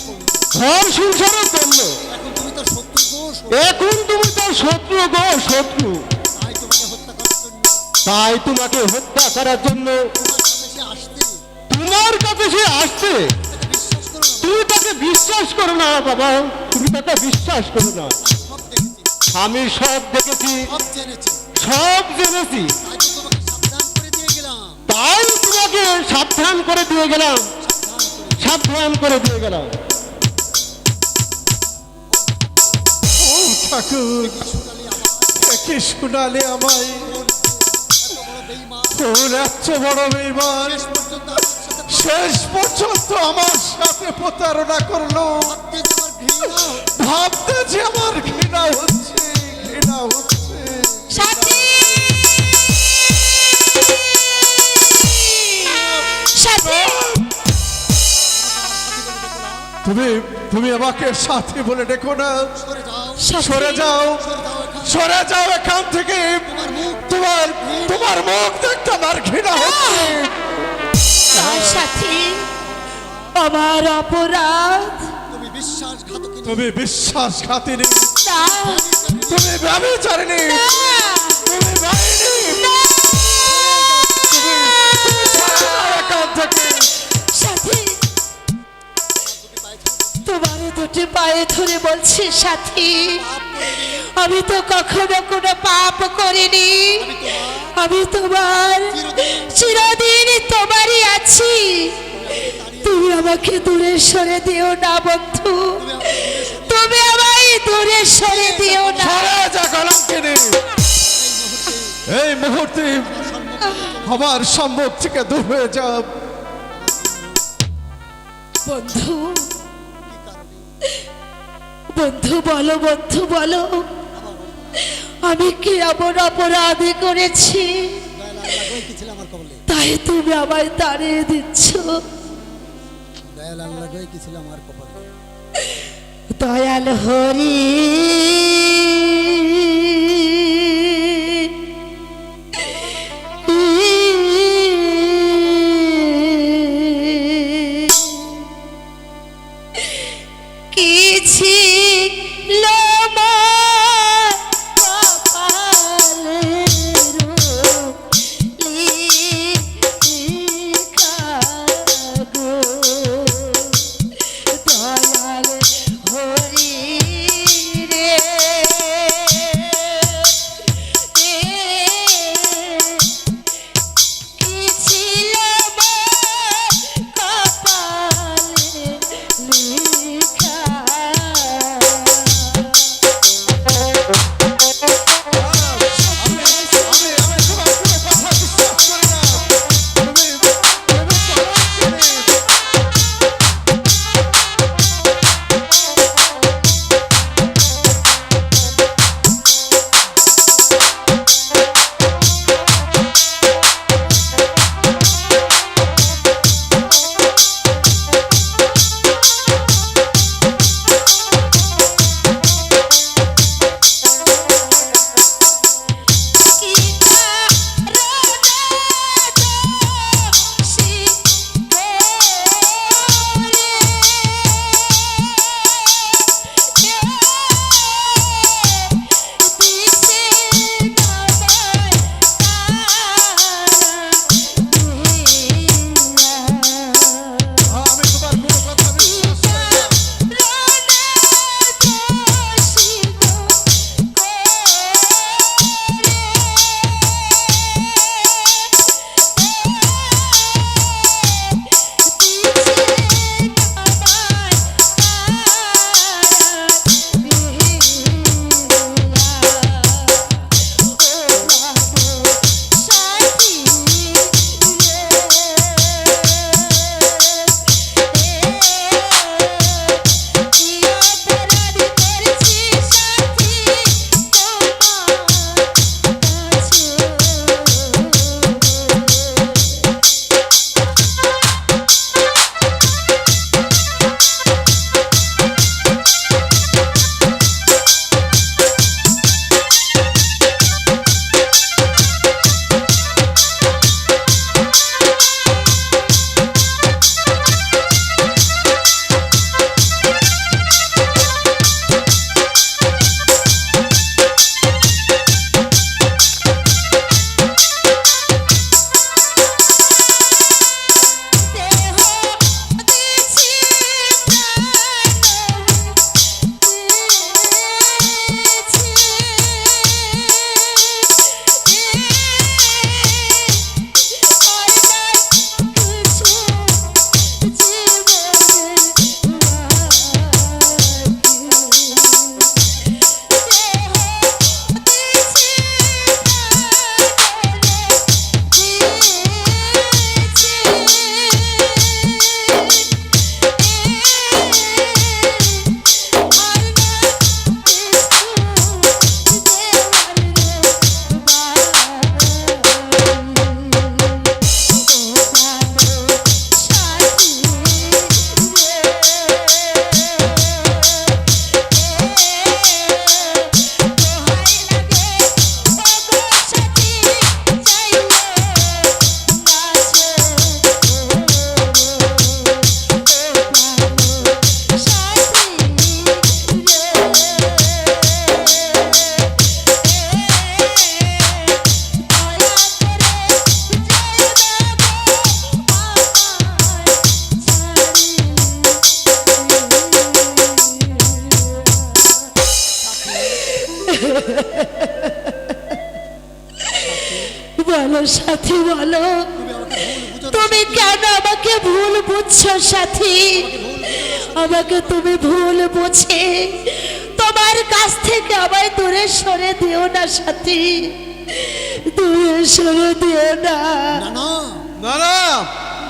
Speaker 3: ঘর
Speaker 4: করলো।
Speaker 3: সংসারও করলো।
Speaker 4: এখন তুমি তো শত্রু গো,
Speaker 3: এখন তুমি তো শত্রু গো শত্রু।
Speaker 4: তাই তোমাকে হত্যা করার জন্য
Speaker 3: তাই তোমাকে হত্যা করার জন্য
Speaker 4: তোমার কাছে সে আসতে,
Speaker 3: তোমার কাছে সে আসছে।
Speaker 4: তাকে বিশ্বাস করো না।
Speaker 3: তুমি তাকে বিশ্বাস করো না বাবা, তুমি তাকে বিশ্বাস করো না।
Speaker 4: সব দেখেছি,
Speaker 3: আমি সব দেখেছি,
Speaker 4: সব জেনেছি,
Speaker 3: সব জেনেছি,
Speaker 4: তাই তো তোমাকে সাবধান করে দিয়ে গেলাম।
Speaker 3: তাই তোমাকে সাবধান করে দিয়ে গেলাম।
Speaker 2: ও ঠাকুর, কি শুনালে আমায়, তোর এত বড় বেঈমান শেষ পর্যন্ত আমার সাথে প্রতারণা করলো। ভাবতে যে আমার ঘৃণা হচ্ছে, ঘৃণা হচ্ছে।
Speaker 1: সাথী সাথী
Speaker 2: তুমি তুমি আমাকে সাথী বলে ডেকো না।
Speaker 1: সাথী।
Speaker 2: সরে যাও, সরে যাও এখান থেকে। তোমার তোমার মুখ দেখতে আমার ঘৃণা হচ্ছে।
Speaker 1: তার সাথে আমার অপরাধ
Speaker 2: তুমি বিশ্বাসঘাতিনী,
Speaker 1: না
Speaker 2: তুমি ব্যভিচারিণী,
Speaker 1: না,
Speaker 2: তুমি ডাইনি।
Speaker 1: না।
Speaker 2: তুমি সরে যাও এখান থেকে।
Speaker 1: সাথী তোমার দুটি পায়ে ধরে বলছি সাথী, আমি তো কখনো কোনো পাপ করিনি। আমি তোমার চিরদিন তোমারই আছি। তুমি আমাকে দূরে সরে দিও না বন্ধু, তুমি আমায় দূরে সরে দিও না।
Speaker 2: সরে যা কলঙ্কিনী। এই মুহূর্তে আমার সম্মুখ থেকে দূর হয়ে যাও।
Speaker 1: বন্ধু বন্ধু বলো, বন্ধু বলো, আমি কি এমন অপরাধী করেছি তাই তুমি আমায় তাড়িয়ে দিচ্ছ? দয়াল হরি কি ছিল মোর কপালের লেখা গো, দয়াল হরি রে বলো সাথী বলো, তুমি কেন আমাকে ভুল বুঝছো সাথী? আমাকে তুমি ভুল বুঝে তোমার কাছ থেকে আমায় দূরে সরে দিও না সাথী, দূরে সরে দিও না।
Speaker 4: না না
Speaker 3: না না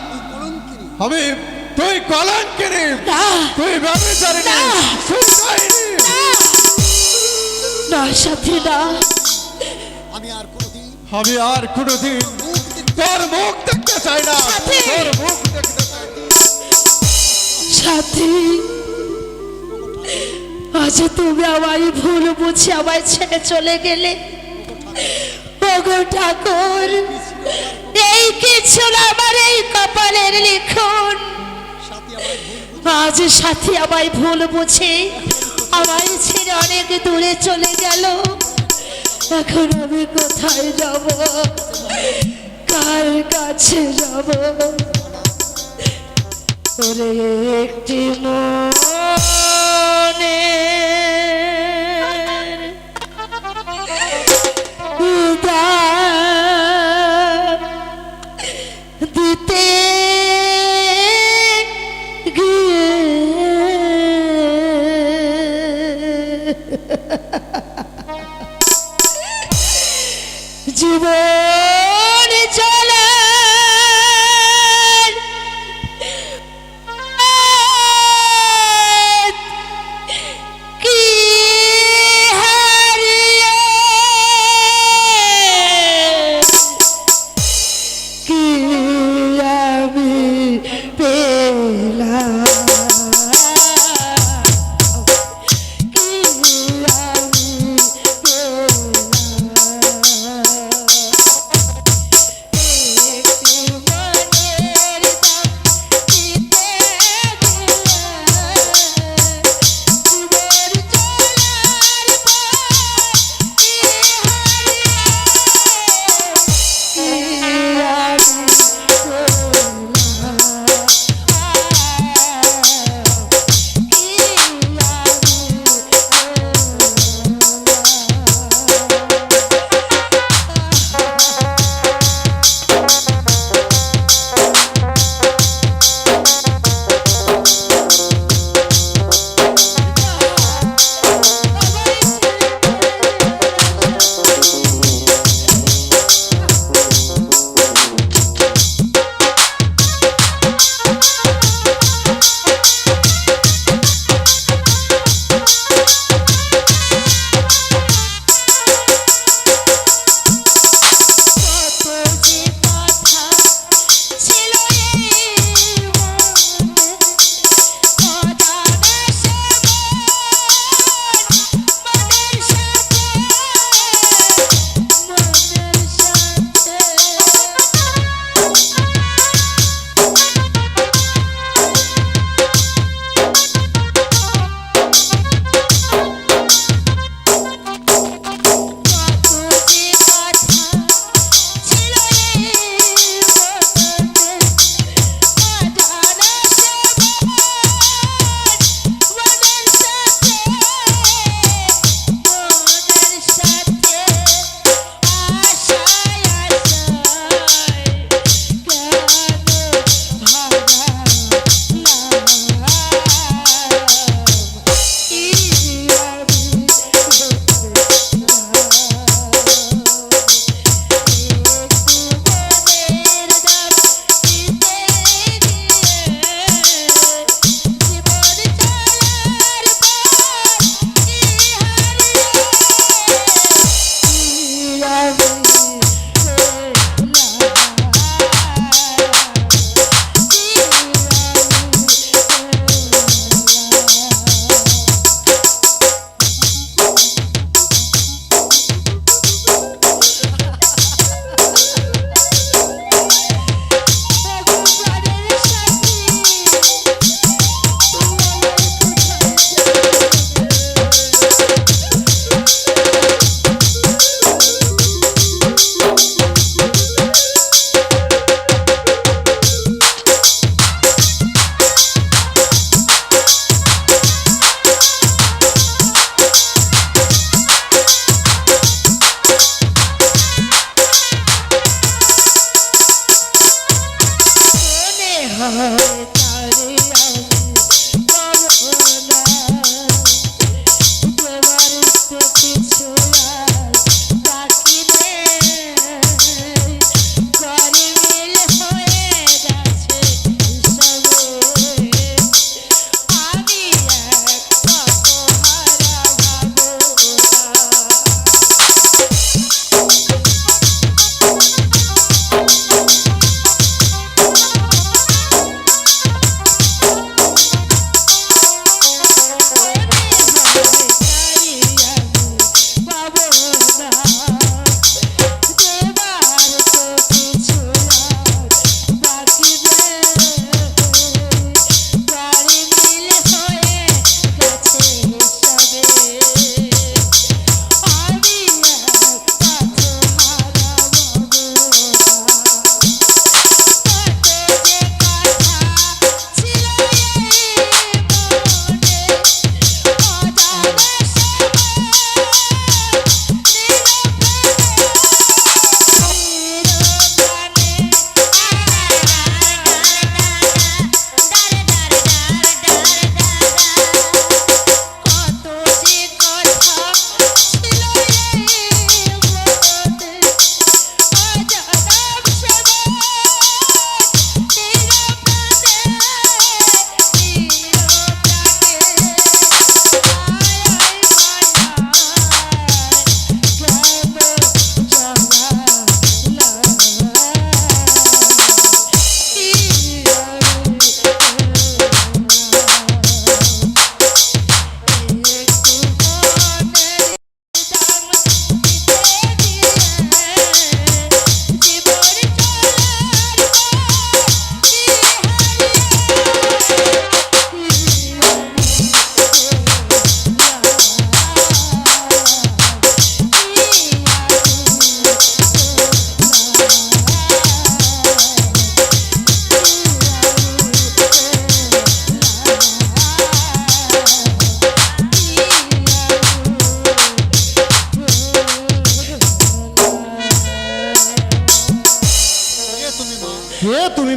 Speaker 4: তুই কলঙ্কিনী।
Speaker 3: হাবিব, তুই কলঙ্কিনী,
Speaker 1: না
Speaker 3: তুই ব্যভিচারিণী,
Speaker 1: না।
Speaker 3: তুই ডাইনি।
Speaker 1: না সাথী না,
Speaker 4: আমি আর কোনোদিন
Speaker 3: আমি আর কোনোদিন
Speaker 4: মুখ দেখতে
Speaker 3: তোর মুখ দেখতে চাই না,
Speaker 1: সাথী।
Speaker 3: তোর মুখ দেখতে চাই না।
Speaker 1: সাথী আজ তুমি আমায় ভুল বুঝে আমায় ছেড়ে চলে গেলে। ওগো ঠাকুর, এই কি ছিল আমার এই কপালের লিখন?
Speaker 4: সাথী আমার ভুল
Speaker 1: আজ সাথী আমায় ভুল বুঝে আমায় ছেড়ে অনেক দূরে চলে গেল। এখন আমি কোথায় যাব, কার কাছে যাব? ওরে একটি মনে দিতে জীবন চলে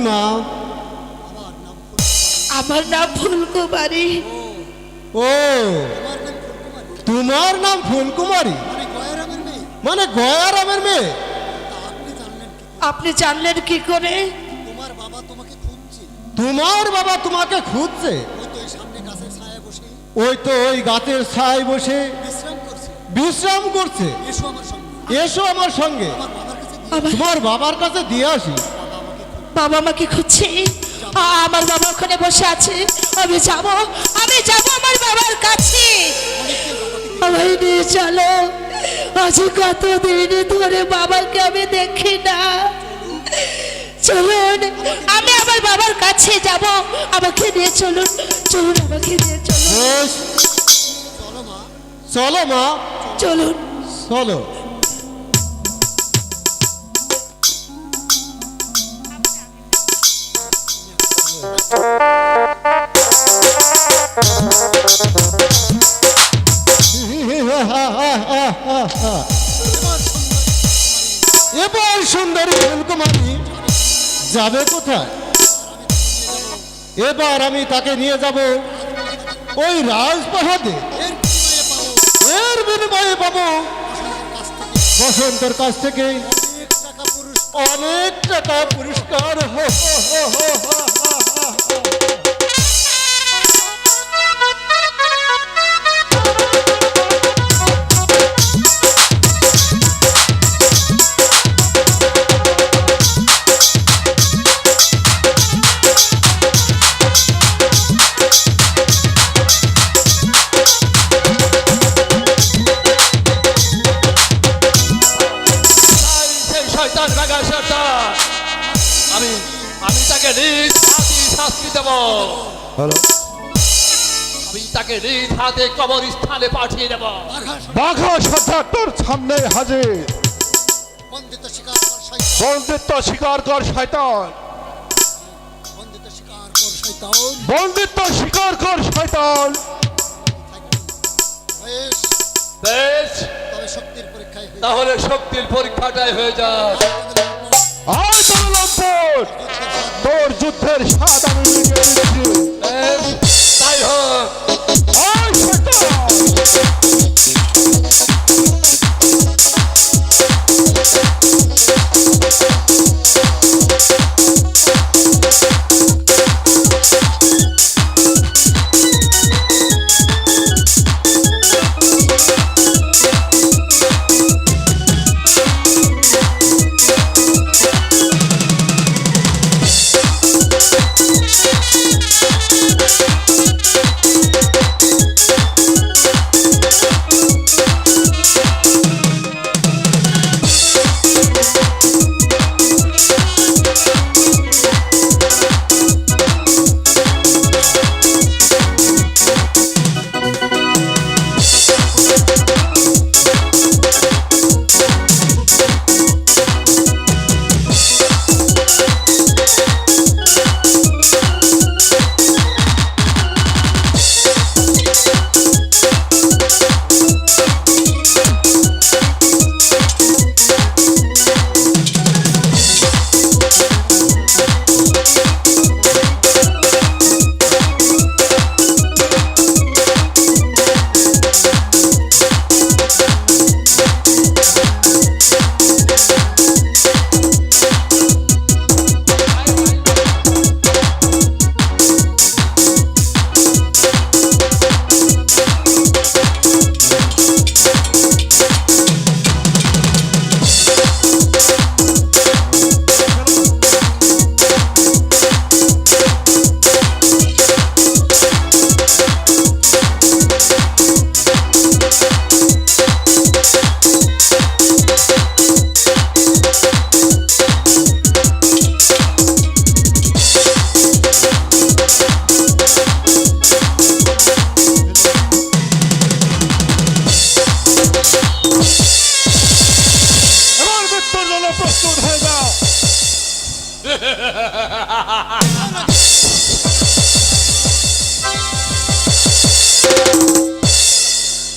Speaker 4: মা?
Speaker 1: আমার নাম ফুলকুমারী।
Speaker 4: ও, তোমার নাম ফুলকুমারী, মানে গয়ারামের মেয়ে?
Speaker 1: আপনি জানলেন কি করে?
Speaker 4: তোমার বাবা তোমাকে খুঁজছে। ওই তো ওই গাছের ছায় বসে বিশ্রাম করছে। এসো আমার সঙ্গে, তোমার বাবার কাছে দিয়ে আসি।
Speaker 1: বাবা আমাকে খুঁজছে, আমার বাবা ওখানে বসে আছে। আমি যাব আমার বাবার কাছে। আমায় নিয়ে চলো, আজ কতদিন ধরে বাবাকে আমি দেখি না। চলুন, আমি আমার বাবার কাছে যাব। আমাকে নিয়ে চলুন, চলুন, আমাকে নিয়ে চলুন।
Speaker 4: বেশ, চলো মা,
Speaker 1: চলুন।
Speaker 4: চলো। এবার সুন্দরী ফুলকুমারী যাবে কোথায়? এবার আমি তাকে নিয়ে যাব ওই রাজপ্রাসাদে। এর বিনিময়ে পাবো বসন্তের কাছ থেকে অনেক টাকা পুরস্কার।
Speaker 3: আমি তাকে নিজ হাতে শাস্তি দেব।
Speaker 2: হ্যালো,
Speaker 3: আমি তাকে নিজ হাতে কবর স্থানে পাঠিয়ে দেব।
Speaker 5: বাঘা সর্দার তোর সামনে হাজির। বন্দিত্ব স্বীকার কর শয়তান, বন্দিত্ব স্বীকার কর শয়তান।
Speaker 3: বেশ, তাহলে শক্তির পরীক্ষাটাই হয়ে যায়।
Speaker 5: আয় তোর লম্পট, তোর যুদ্ধের স্বাদ আমি মিটিয়ে দিচ্ছি।
Speaker 3: বেশ, তাই হোক।
Speaker 5: আয় শয়তান।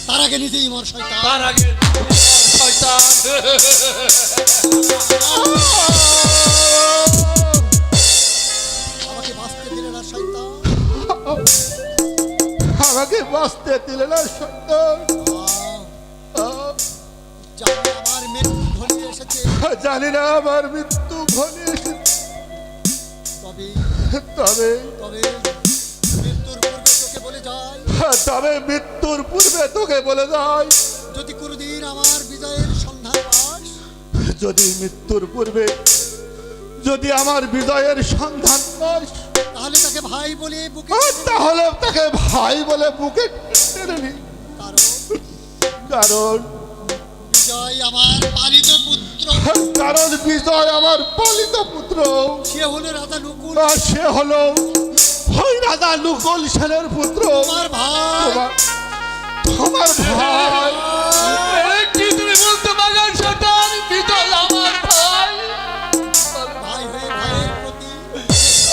Speaker 4: তার আগে নিজেই মর শয়তান।
Speaker 3: তার আগে শয়তান।
Speaker 5: আমাকে বাঁচতে দিলে না সন্তান।
Speaker 4: জানি আমার মৃত্যু ঘনিয়ে এসেছে,
Speaker 5: জানি না আমার মৃত্যু ঘনিয়ে এসেছে,
Speaker 4: তবে
Speaker 5: তবে
Speaker 4: তবে মৃত্যুর পূর্বে তোকে বলে যায়,
Speaker 5: তবে মৃত্যুর পূর্বে তোকে বলে যায়,
Speaker 4: যদি কোনোদিন আমার বিজয়ের সন্ধান পাস,
Speaker 5: যদি মৃত্যুর পূর্বে যদি আমার বিজয়ের সন্ধান পাস,
Speaker 4: তাহলে তাকে ভাই বলে বুকে
Speaker 5: তাহলে তাকে ভাই বলে বুকে টেনে নি।
Speaker 4: কারণ
Speaker 5: কারণ
Speaker 4: বিজয় আমার পালিত পুত্র,
Speaker 5: কারণ বিজয় আমার পালিত পুত্র,
Speaker 4: সে হলো রাজা নকুল,
Speaker 5: আর সে হলো ওই রাজা নকুল সেনের পুত্র।
Speaker 4: আমার ভাই।
Speaker 5: তোমার ভাই।
Speaker 3: কি তুমি বলতে বাগান সন্তান বিজয় আমার ভাই?
Speaker 4: ভাই হয়ে ভাইয়ের প্রতি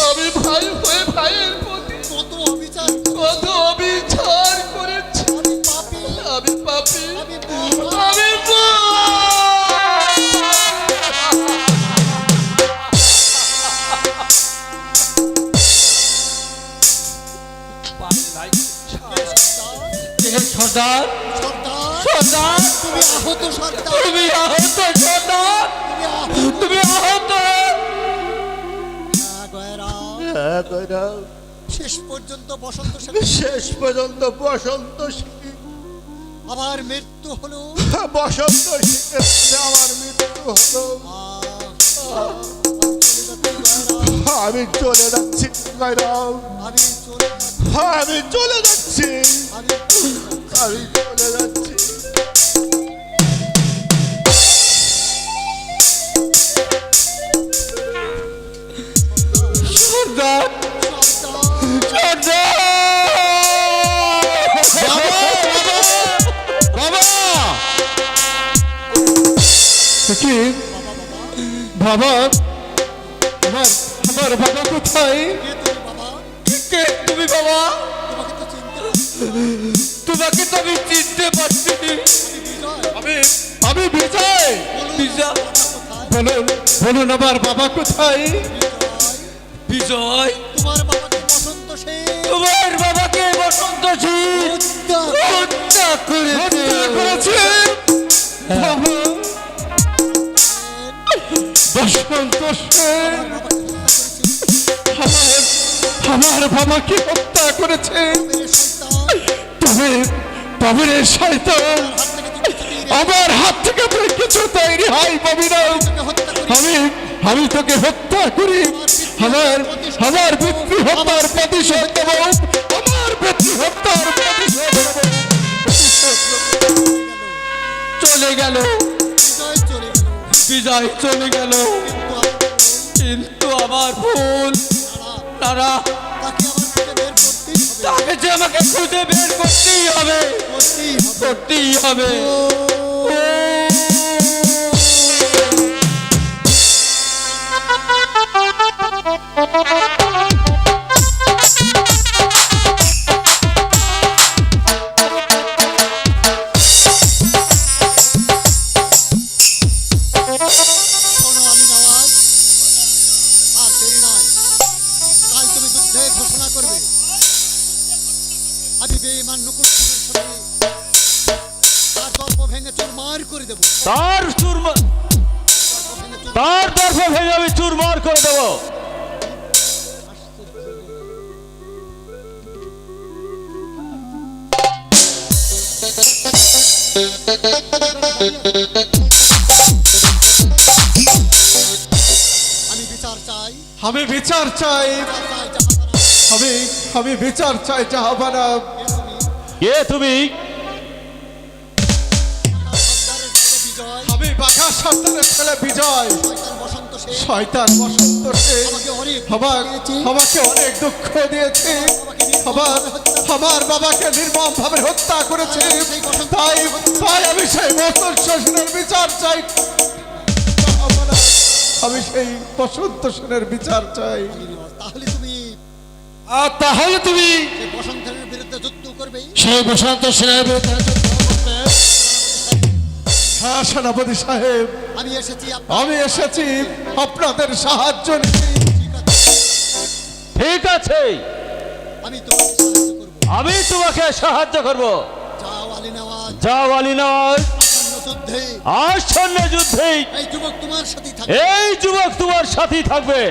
Speaker 3: আমি ভাই হয়ে ভাইয়ের প্রতি
Speaker 4: কত অবিচার,
Speaker 3: কত অবিচার করেছি।
Speaker 4: আমি পাপী,
Speaker 3: আমি পাপী,
Speaker 4: আমি
Speaker 3: আমি
Speaker 4: সর্দার,
Speaker 3: সর্দার,
Speaker 4: সর্দার,
Speaker 3: সর্দার,
Speaker 4: তুমি আহত সর্দার,
Speaker 3: তুমি আহত সর্দার,
Speaker 4: তুমি আহত।
Speaker 3: তুমি আহত।
Speaker 4: হ্যাঁ, গয়রাম,
Speaker 5: হ্যাঁ, গয়রাম,
Speaker 4: শেষ পর্যন্ত বসন্ত সেন
Speaker 5: শেষ পর্যন্ত বসন্ত শিখি,
Speaker 4: আমার মৃত্যু হলো।
Speaker 5: বসন্ত শিখে আমার মৃত্যু হলো। আমি চলে যাচ্ছি গয়রাম,
Speaker 4: আমি চলে যাচ্ছি,
Speaker 5: আমি চলে যাচ্ছি,
Speaker 4: আমি চলে যাচ্ছি।
Speaker 5: আমি চলে যাচ্ছি।
Speaker 3: সর্দার,
Speaker 4: সর্দার,
Speaker 3: বাবা, কি বাবা, আমার আমার বাবা কোথায়?
Speaker 4: কে তুমি বাবা?
Speaker 3: কে তুমি বাবা?
Speaker 4: তোমাকে তো চিনতে পারছি।
Speaker 3: তোমাকে তো আমি চিনতে পারছি।
Speaker 4: আমি বিজয়।
Speaker 3: আমি বিজয়। বিজয়, বলুন বলুন আমার বাবা কোথায়? বিজয়,
Speaker 4: তোমার বাবাকে বসন্ত সেন
Speaker 3: তোমার বাবাকে বসন্ত সিং হত্যা করেছে। বাবা, বসন্ত সেন আমার বাবাকে হত্যা করেছে। তবে তবে রে শয়তান, আমার হাত থেকে তুই কিছু তৈরি হয় পাবি না। আমি আমি তোকে হত্যা করি, আমার আমার পিতৃ হত্যার প্রতিশোধ দেব, আমার পিতৃ হত্যার প্রতিশোধ দেব। চলে গেল
Speaker 4: বিজয় চলে গেল।
Speaker 3: বিজয়, চলে গেল, কিন্তু আমার ভুল তারা,
Speaker 4: তাকে আমার খুঁজে বের করতেই হবে,
Speaker 3: তাকে যে আমাকে খুঁজে বের করতেই হবে, করতেই হবে।
Speaker 4: শোনো আমি নওয়াজ, আর দেরি নয়, কাল তুমি যুদ্ধে ঘোষণা করবে। আমি বেঈমান নকুল সেনের সাথে তার গল্প ভেঙে চুরমার করে দেবো।
Speaker 3: তার চুরমার, তার দর্প ভেঙে আমি চুরমার করে দেবো।
Speaker 4: আমি বিচার চাই, বিচার
Speaker 3: আমি বিচার চাই,
Speaker 4: চাই জাহাপানা।
Speaker 3: আমি বিচার চাই জাহাপানা।
Speaker 4: কে তুমি?
Speaker 3: কে তুমি?
Speaker 4: সর্দারের ছেলে বিজয়,
Speaker 3: আমি বাঘা সন্তানের ছেলে বিজয়,
Speaker 4: শয়তান বসন্ত সেন
Speaker 3: শয়তান বসন্ত সেন
Speaker 4: আমাকে অনেক
Speaker 3: আমাকে অনেক দুঃখ দিয়েছে। আমার বাবাকে নির্মম ভাবে হত্যা করেছে। তাই তাই আমি সেই বসন্ত সেনের বিচার চাই। আমি সেই বসন্ত সেনের বিচার চাই।
Speaker 4: তাহলে তুমি
Speaker 3: আর তাহলে তুমি
Speaker 4: সেই বসন্তের বিরুদ্ধে যুদ্ধ করবে।
Speaker 3: সেই বসন্ত সেনের বিরুদ্ধে যুদ্ধ করবে। হ্যাঁ সেনাপতি সাহেব,
Speaker 4: আমি এসেছি
Speaker 3: আমি এসেছি আপনাদের সাহায্য নিতে।
Speaker 4: ঠিক আছে।
Speaker 3: ঠিক আছে,
Speaker 5: আমি তোমাকে সাহায্য করব।
Speaker 6: যাও আলী নওয়াজ,
Speaker 5: যাও আলী নওয়াজ,
Speaker 6: আসন্ন যুদ্ধে
Speaker 5: আসন্ন যুদ্ধে
Speaker 6: এই যুবক তোমার সাথেই থাকবে।
Speaker 5: এই যুবক তোমার সাথী থাকবে।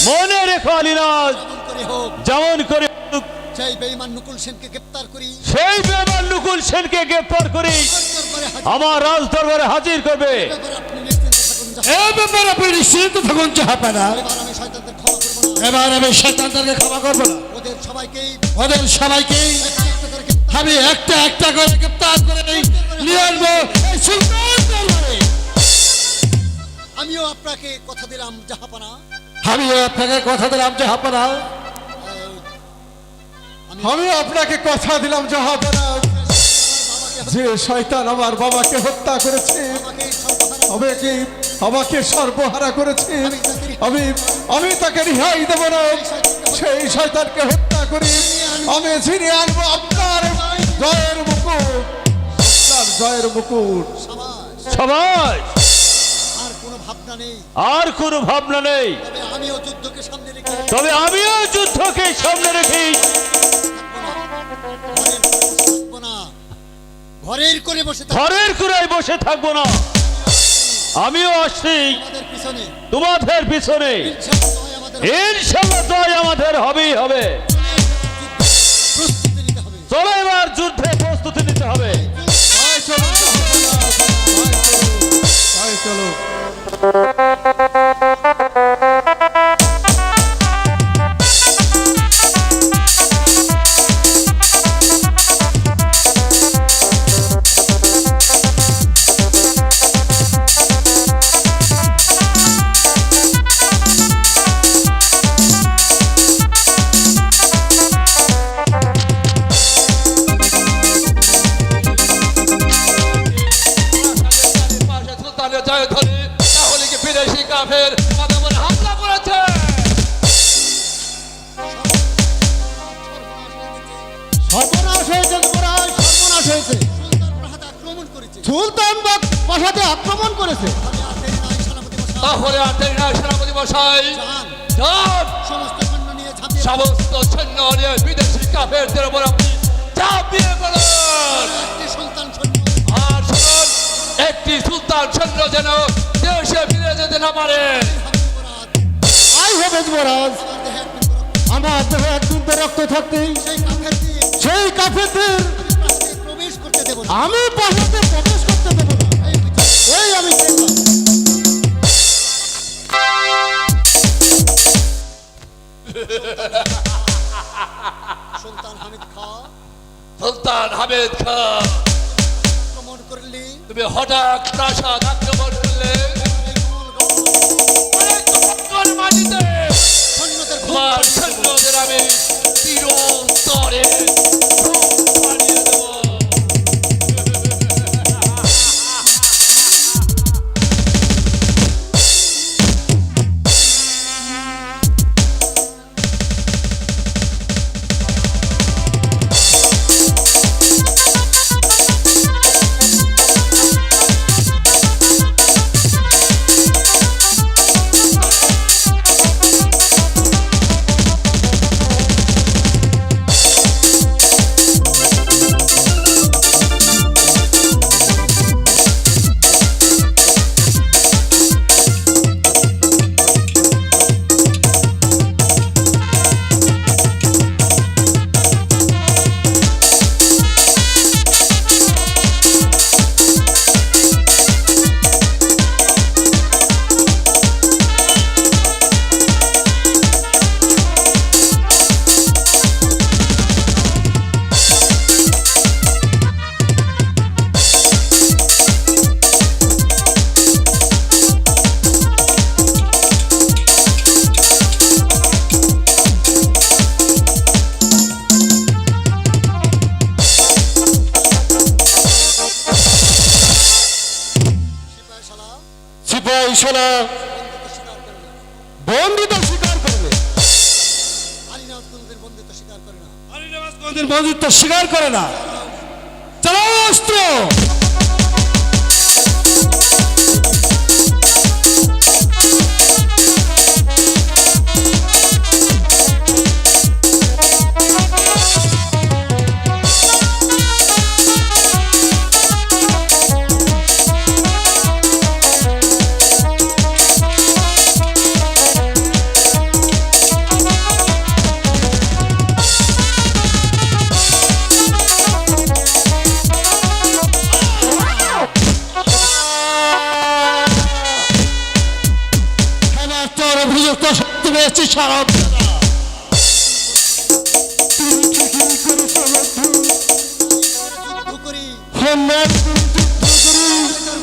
Speaker 5: মনে রেখো আলী নওয়াজ,
Speaker 6: যেমন করে হোক
Speaker 5: যেমন করে হোক,
Speaker 6: সেই বেঈমান নকুল সেনকে গ্রেফতার করি,
Speaker 5: সেই বেমান নকুল সেনকে গ্রেফতার করি
Speaker 6: দরবারে হাজির
Speaker 5: আমার রাজ দরবারে হাজির করবে।
Speaker 6: ব্যাপারে আপনি নিশ্চিন্ত থাকুন।
Speaker 3: এ ব্যাপারে আপনি নিশ্চিন্ত থাকুন জাহাপানা।
Speaker 6: এবার আমি শয়তানদের ক্ষমা করব না।
Speaker 3: এবার আমি শয়তানদেরকে ক্ষমা করবো না।
Speaker 6: ওদের সবাইকেই
Speaker 3: ওদের সবাইকেই
Speaker 6: একটা একটা করে গ্রেফতার
Speaker 3: আমি একটা একটা করে গ্রেপ্তার করে নিয়ে আসবো এই সুলতান দরবারে।
Speaker 6: আমিও আপনাকে কথা দিলাম জাহাপানা,
Speaker 3: আমিও আপনাকে কথা দিলাম জাহাপানা। আমি আপনাকে কথা দিলাম জাহাপানা, যে শয়তান আমার বাবাকে হত্যা করেছে, আমাকে সর্বহারা করেছে, আমি তাকে রেহাই দেব না। সেই শয়তানকে হত্যা করি আমি ছিনিয়ে আনবো আপনার জয়ের মুকুট, আপনার জয়ের মুকুট।
Speaker 5: সবাই
Speaker 6: আর কোনো ভাবনা নেই।
Speaker 5: আর কোনো ভাবনা নেই।
Speaker 6: তবে আমিও যুদ্ধকে সামনে রেখে
Speaker 5: তবে আমিও যুদ্ধকে সামনে রেখে
Speaker 6: থাকবো না, ঘরের করে বসে থাকবো
Speaker 5: ঘরের কুড়ায় বসে থাকবো না। আমিও আসছি
Speaker 6: আমাদের পিছনে।
Speaker 5: তোমাদের পিছনে।
Speaker 6: ইনশাআল্লাহ আমাদের
Speaker 5: ইনশাআল্লাহ জয় আমাদের হবেই হবে।
Speaker 6: প্রস্তুতি নিতে হবে।
Speaker 5: চলো এবার যুদ্ধে প্রস্তুতি নিতে হবে।
Speaker 3: জয় চলো জয় চলো।
Speaker 4: সর্বনাশ হয়েছে যুবরাজ, সর্বনাশ হয়েছে।
Speaker 6: সুলতান প্রহাত আক্রমণ করেছে।
Speaker 4: সুলতান প্রাসাদে আক্রমণ করেছে।
Speaker 6: আমি আর দেরি নয় সেনাপতি মশাই।
Speaker 5: তাহলে আর দেরি নাই সেনাপতি মশাই,
Speaker 6: যান,
Speaker 5: যান।
Speaker 6: সমস্ত সৈন্য নিয়ে ঝাঁপিয়ে
Speaker 5: সমস্ত সৈন্য নিয়ে বিদেশি কাফেরদের উপর আপনি ঝাঁপিয়ে পড়ুন।
Speaker 6: একটি সুলতান সৈন্য
Speaker 5: আর শুনুন, একটি সুলতান সৈন্য যেন দেশে ফিরে যেতে না পারে।
Speaker 4: আই হবে যুবরাজ, আমার দেহে একদিন তো রক্ত থাকতেই সেই কাফেরদের
Speaker 6: প্রবেশ করতে দেব না।
Speaker 4: আমি প্রাসাদে প্রবেশ করতে দেব না। এই আমি দেখলাম।
Speaker 6: সুলতান হামিদ খাঁ
Speaker 5: সুলতান হামিদ খাঁ,
Speaker 6: আক্রমণ করলি
Speaker 5: তুমি হঠাৎ প্রাসাদ আক্রমণ করলে অনেক ভয়ঙ্কর মাটিতে
Speaker 6: সৈন্যদের
Speaker 5: তোমার সৈন্যদের আমি চিরস্তরে ধূপ বানিয়ে দেব।
Speaker 3: সিপাহী সেনা বন্দিত স্বীকার করবে।
Speaker 6: আলী নওয়াজ কোনদিন বন্দিত্ব স্বীকার করে না।
Speaker 3: বন্দিত্ব স্বীকার করে না। চালাও অস্ত্র। সারা তুমি ঠিকই করেছো বন্ধু।
Speaker 4: যুদ্ধ করি
Speaker 3: আমার যুদ্ধ করি,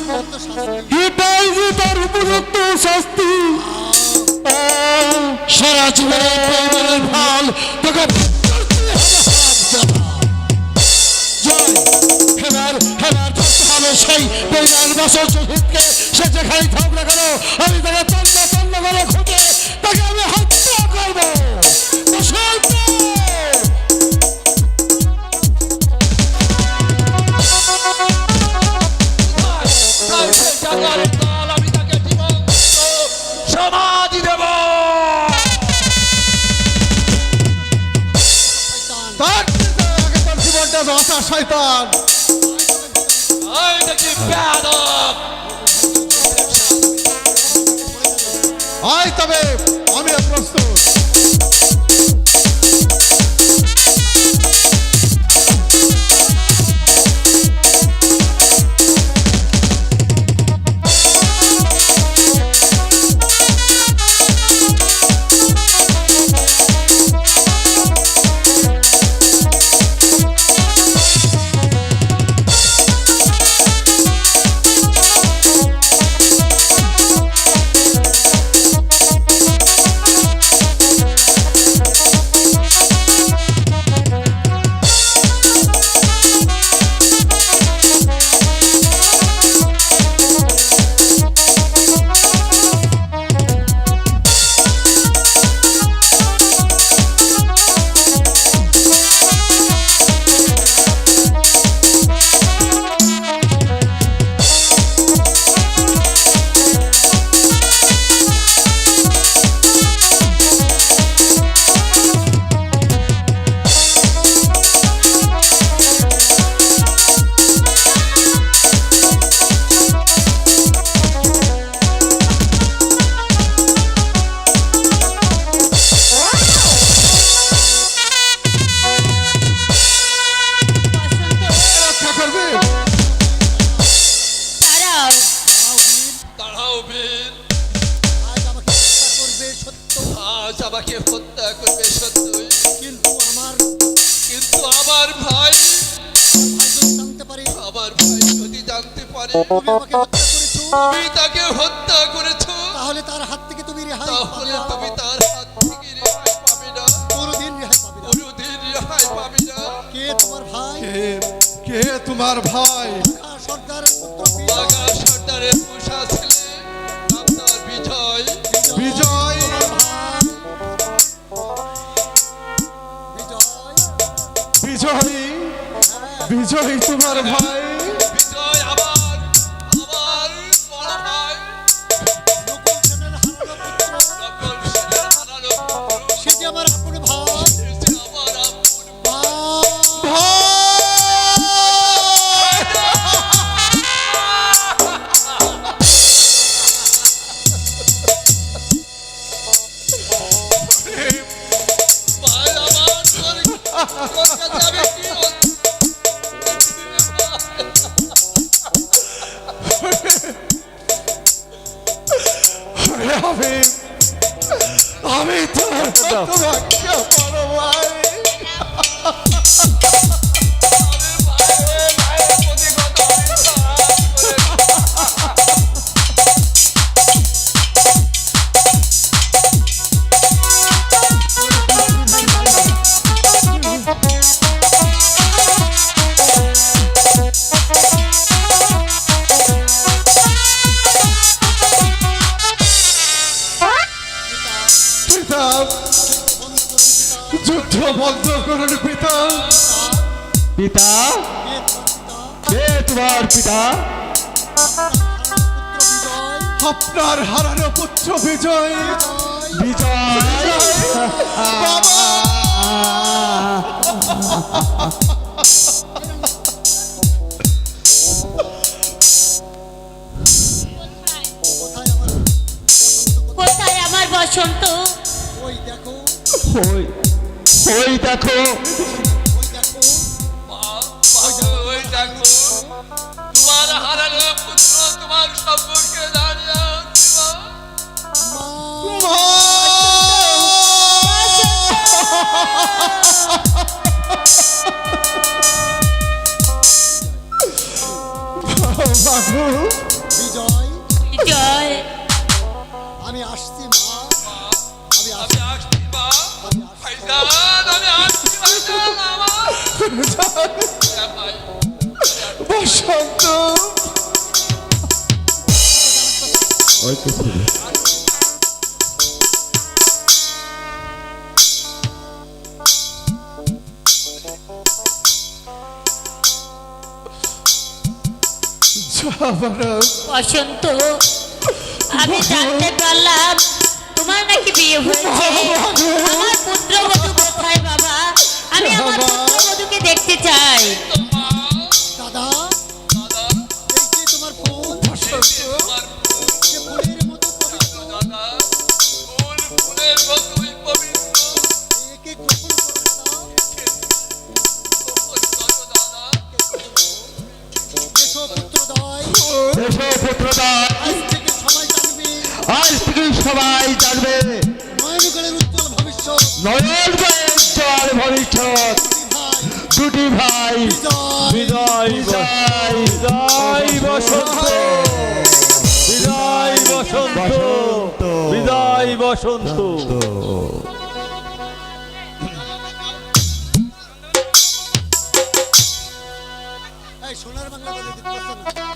Speaker 4: কত শাস্তি
Speaker 3: এটাই যে তার উপযুক্ত শাস্তি। সারা জীবনের পরিবারের ভাল তোকে ভোগ করতে হবে হাত জয়। হেবার হেবার ধরতে হবে সেই বৈরান বছর শহীদকে, সে যেখানেই থাক না কেন আমি তাকে তন্ন তন্ন করে খুঁজে তাকে আমি হত্যা করবো। বসন্ত!
Speaker 6: তাই সেই জানোয়ারের দল আমি তাকে জীবন্ত সমাধি দেব।
Speaker 4: তার আগে তোর জীবনটা বাঁচা শয়তান।
Speaker 6: এই দেখি বেয়াদব।
Speaker 4: আয় তবে আমি প্রস্তুত।
Speaker 3: রক্ষা করবে।
Speaker 1: তারাও
Speaker 6: দাঁড়াও বীর,
Speaker 4: আজ আমাকে হত্যা করবে সত্য,
Speaker 6: আজ আমাকে হত্যা করবে সত্যই,
Speaker 4: কিন্তু আমার
Speaker 6: কিন্তু আমার ভাই,
Speaker 4: ভাই যদি জানতে পারে
Speaker 6: আমার ভাই যদি জানতে পারে
Speaker 4: তুমি আমাকে হত্যা করেছো,
Speaker 6: তুমি তাকে হত্যা করেছো,
Speaker 4: তাহলে তার হাত থেকে তুমি রেহাই
Speaker 6: তাহলে
Speaker 4: পাবে না।
Speaker 6: তুমি তার হাত থেকে রেহাই পাবে না,
Speaker 4: কোনোদিন রেহাই পাবে না।
Speaker 6: কোনোদিন রেহাই পাবে না।
Speaker 4: কে তোমার ভাই?
Speaker 3: কে তোমার ভাই?
Speaker 4: সর্দারের পুত্র
Speaker 6: বাঘা সর্দারের পোষা ছেলে আপনার বিজয়।
Speaker 3: বিজয়।
Speaker 4: ভাই বিজয়।
Speaker 3: বিজয়, বিজয় তোমার ভাই।
Speaker 6: বিজয় আমার বড় ভাই,
Speaker 4: নকুল সেনের হারানো পুত্র,
Speaker 6: নকল সেনের হারানো পুত্র,
Speaker 4: সে যে আমার আপন ভাই।
Speaker 6: সে আমার আপন
Speaker 4: ভাই
Speaker 6: ভাই আমার তোর কাছে আমি কি বলবো?
Speaker 3: আমি তোমাকে বড় ভাই।
Speaker 6: ভাইয়ের প্রতি কত বিশ্বাস করে।
Speaker 3: পিতা, যুদ্ধ বন্ধ করুন পিতা।
Speaker 5: পিতা, কে তোমার পিতা?
Speaker 3: আপনার হারানো পুত্র বিজয়।
Speaker 5: বিজয়।
Speaker 1: কোথায় আমার বসন্ত?
Speaker 4: ওই দেখো,
Speaker 5: ওই ওই দেখো,
Speaker 6: ওই দেখো তোমার হারানো পুত্র তোমার সম্পর্কে দাঁড়িয়ে আছে মা।
Speaker 4: মা। বিজয়
Speaker 1: জয়
Speaker 4: আমি আসছি মা আমি
Speaker 6: আমি আসছি মা ভাইজান আমি আসছি ভাইজান আমার ভাই
Speaker 3: বসন্ত যাবার
Speaker 1: বসন্ত আমি জানতে পারলাম তোমার নাকি বিয়ে হয়েছে আমার পুত্রবধূ কোথায় বাবা আমি আমার পুত্রবধূকে দেখতে চাই
Speaker 4: দাদা
Speaker 6: দাদা
Speaker 4: এই যে তোমার ফুল
Speaker 6: তোমার
Speaker 4: সে ফুলের মতো পবিত্র
Speaker 6: দাদা ফুলের মতোই পবিত্র
Speaker 4: একে গ্রহণ করো দাদা
Speaker 6: দাদা
Speaker 4: এসো পুত্রদয়
Speaker 5: এসো পুত্রদয়,
Speaker 4: আজ থেকে সবাই জানবে
Speaker 5: আজ থেকে সবাই জানবে
Speaker 4: নয়নগড়ের উজ্জ্বল ভবিষ্যৎ
Speaker 5: নয়ন উজ্জ্বল ভবিষ্যৎ
Speaker 4: ভাই
Speaker 5: দুটি ভাই
Speaker 4: বিজয়
Speaker 5: বিদায় বিদায় বসন্ত বিদায় বসন্ত বিদায় বসন্ত
Speaker 4: এই সোনার বাংলা কথা দিতে পারছো না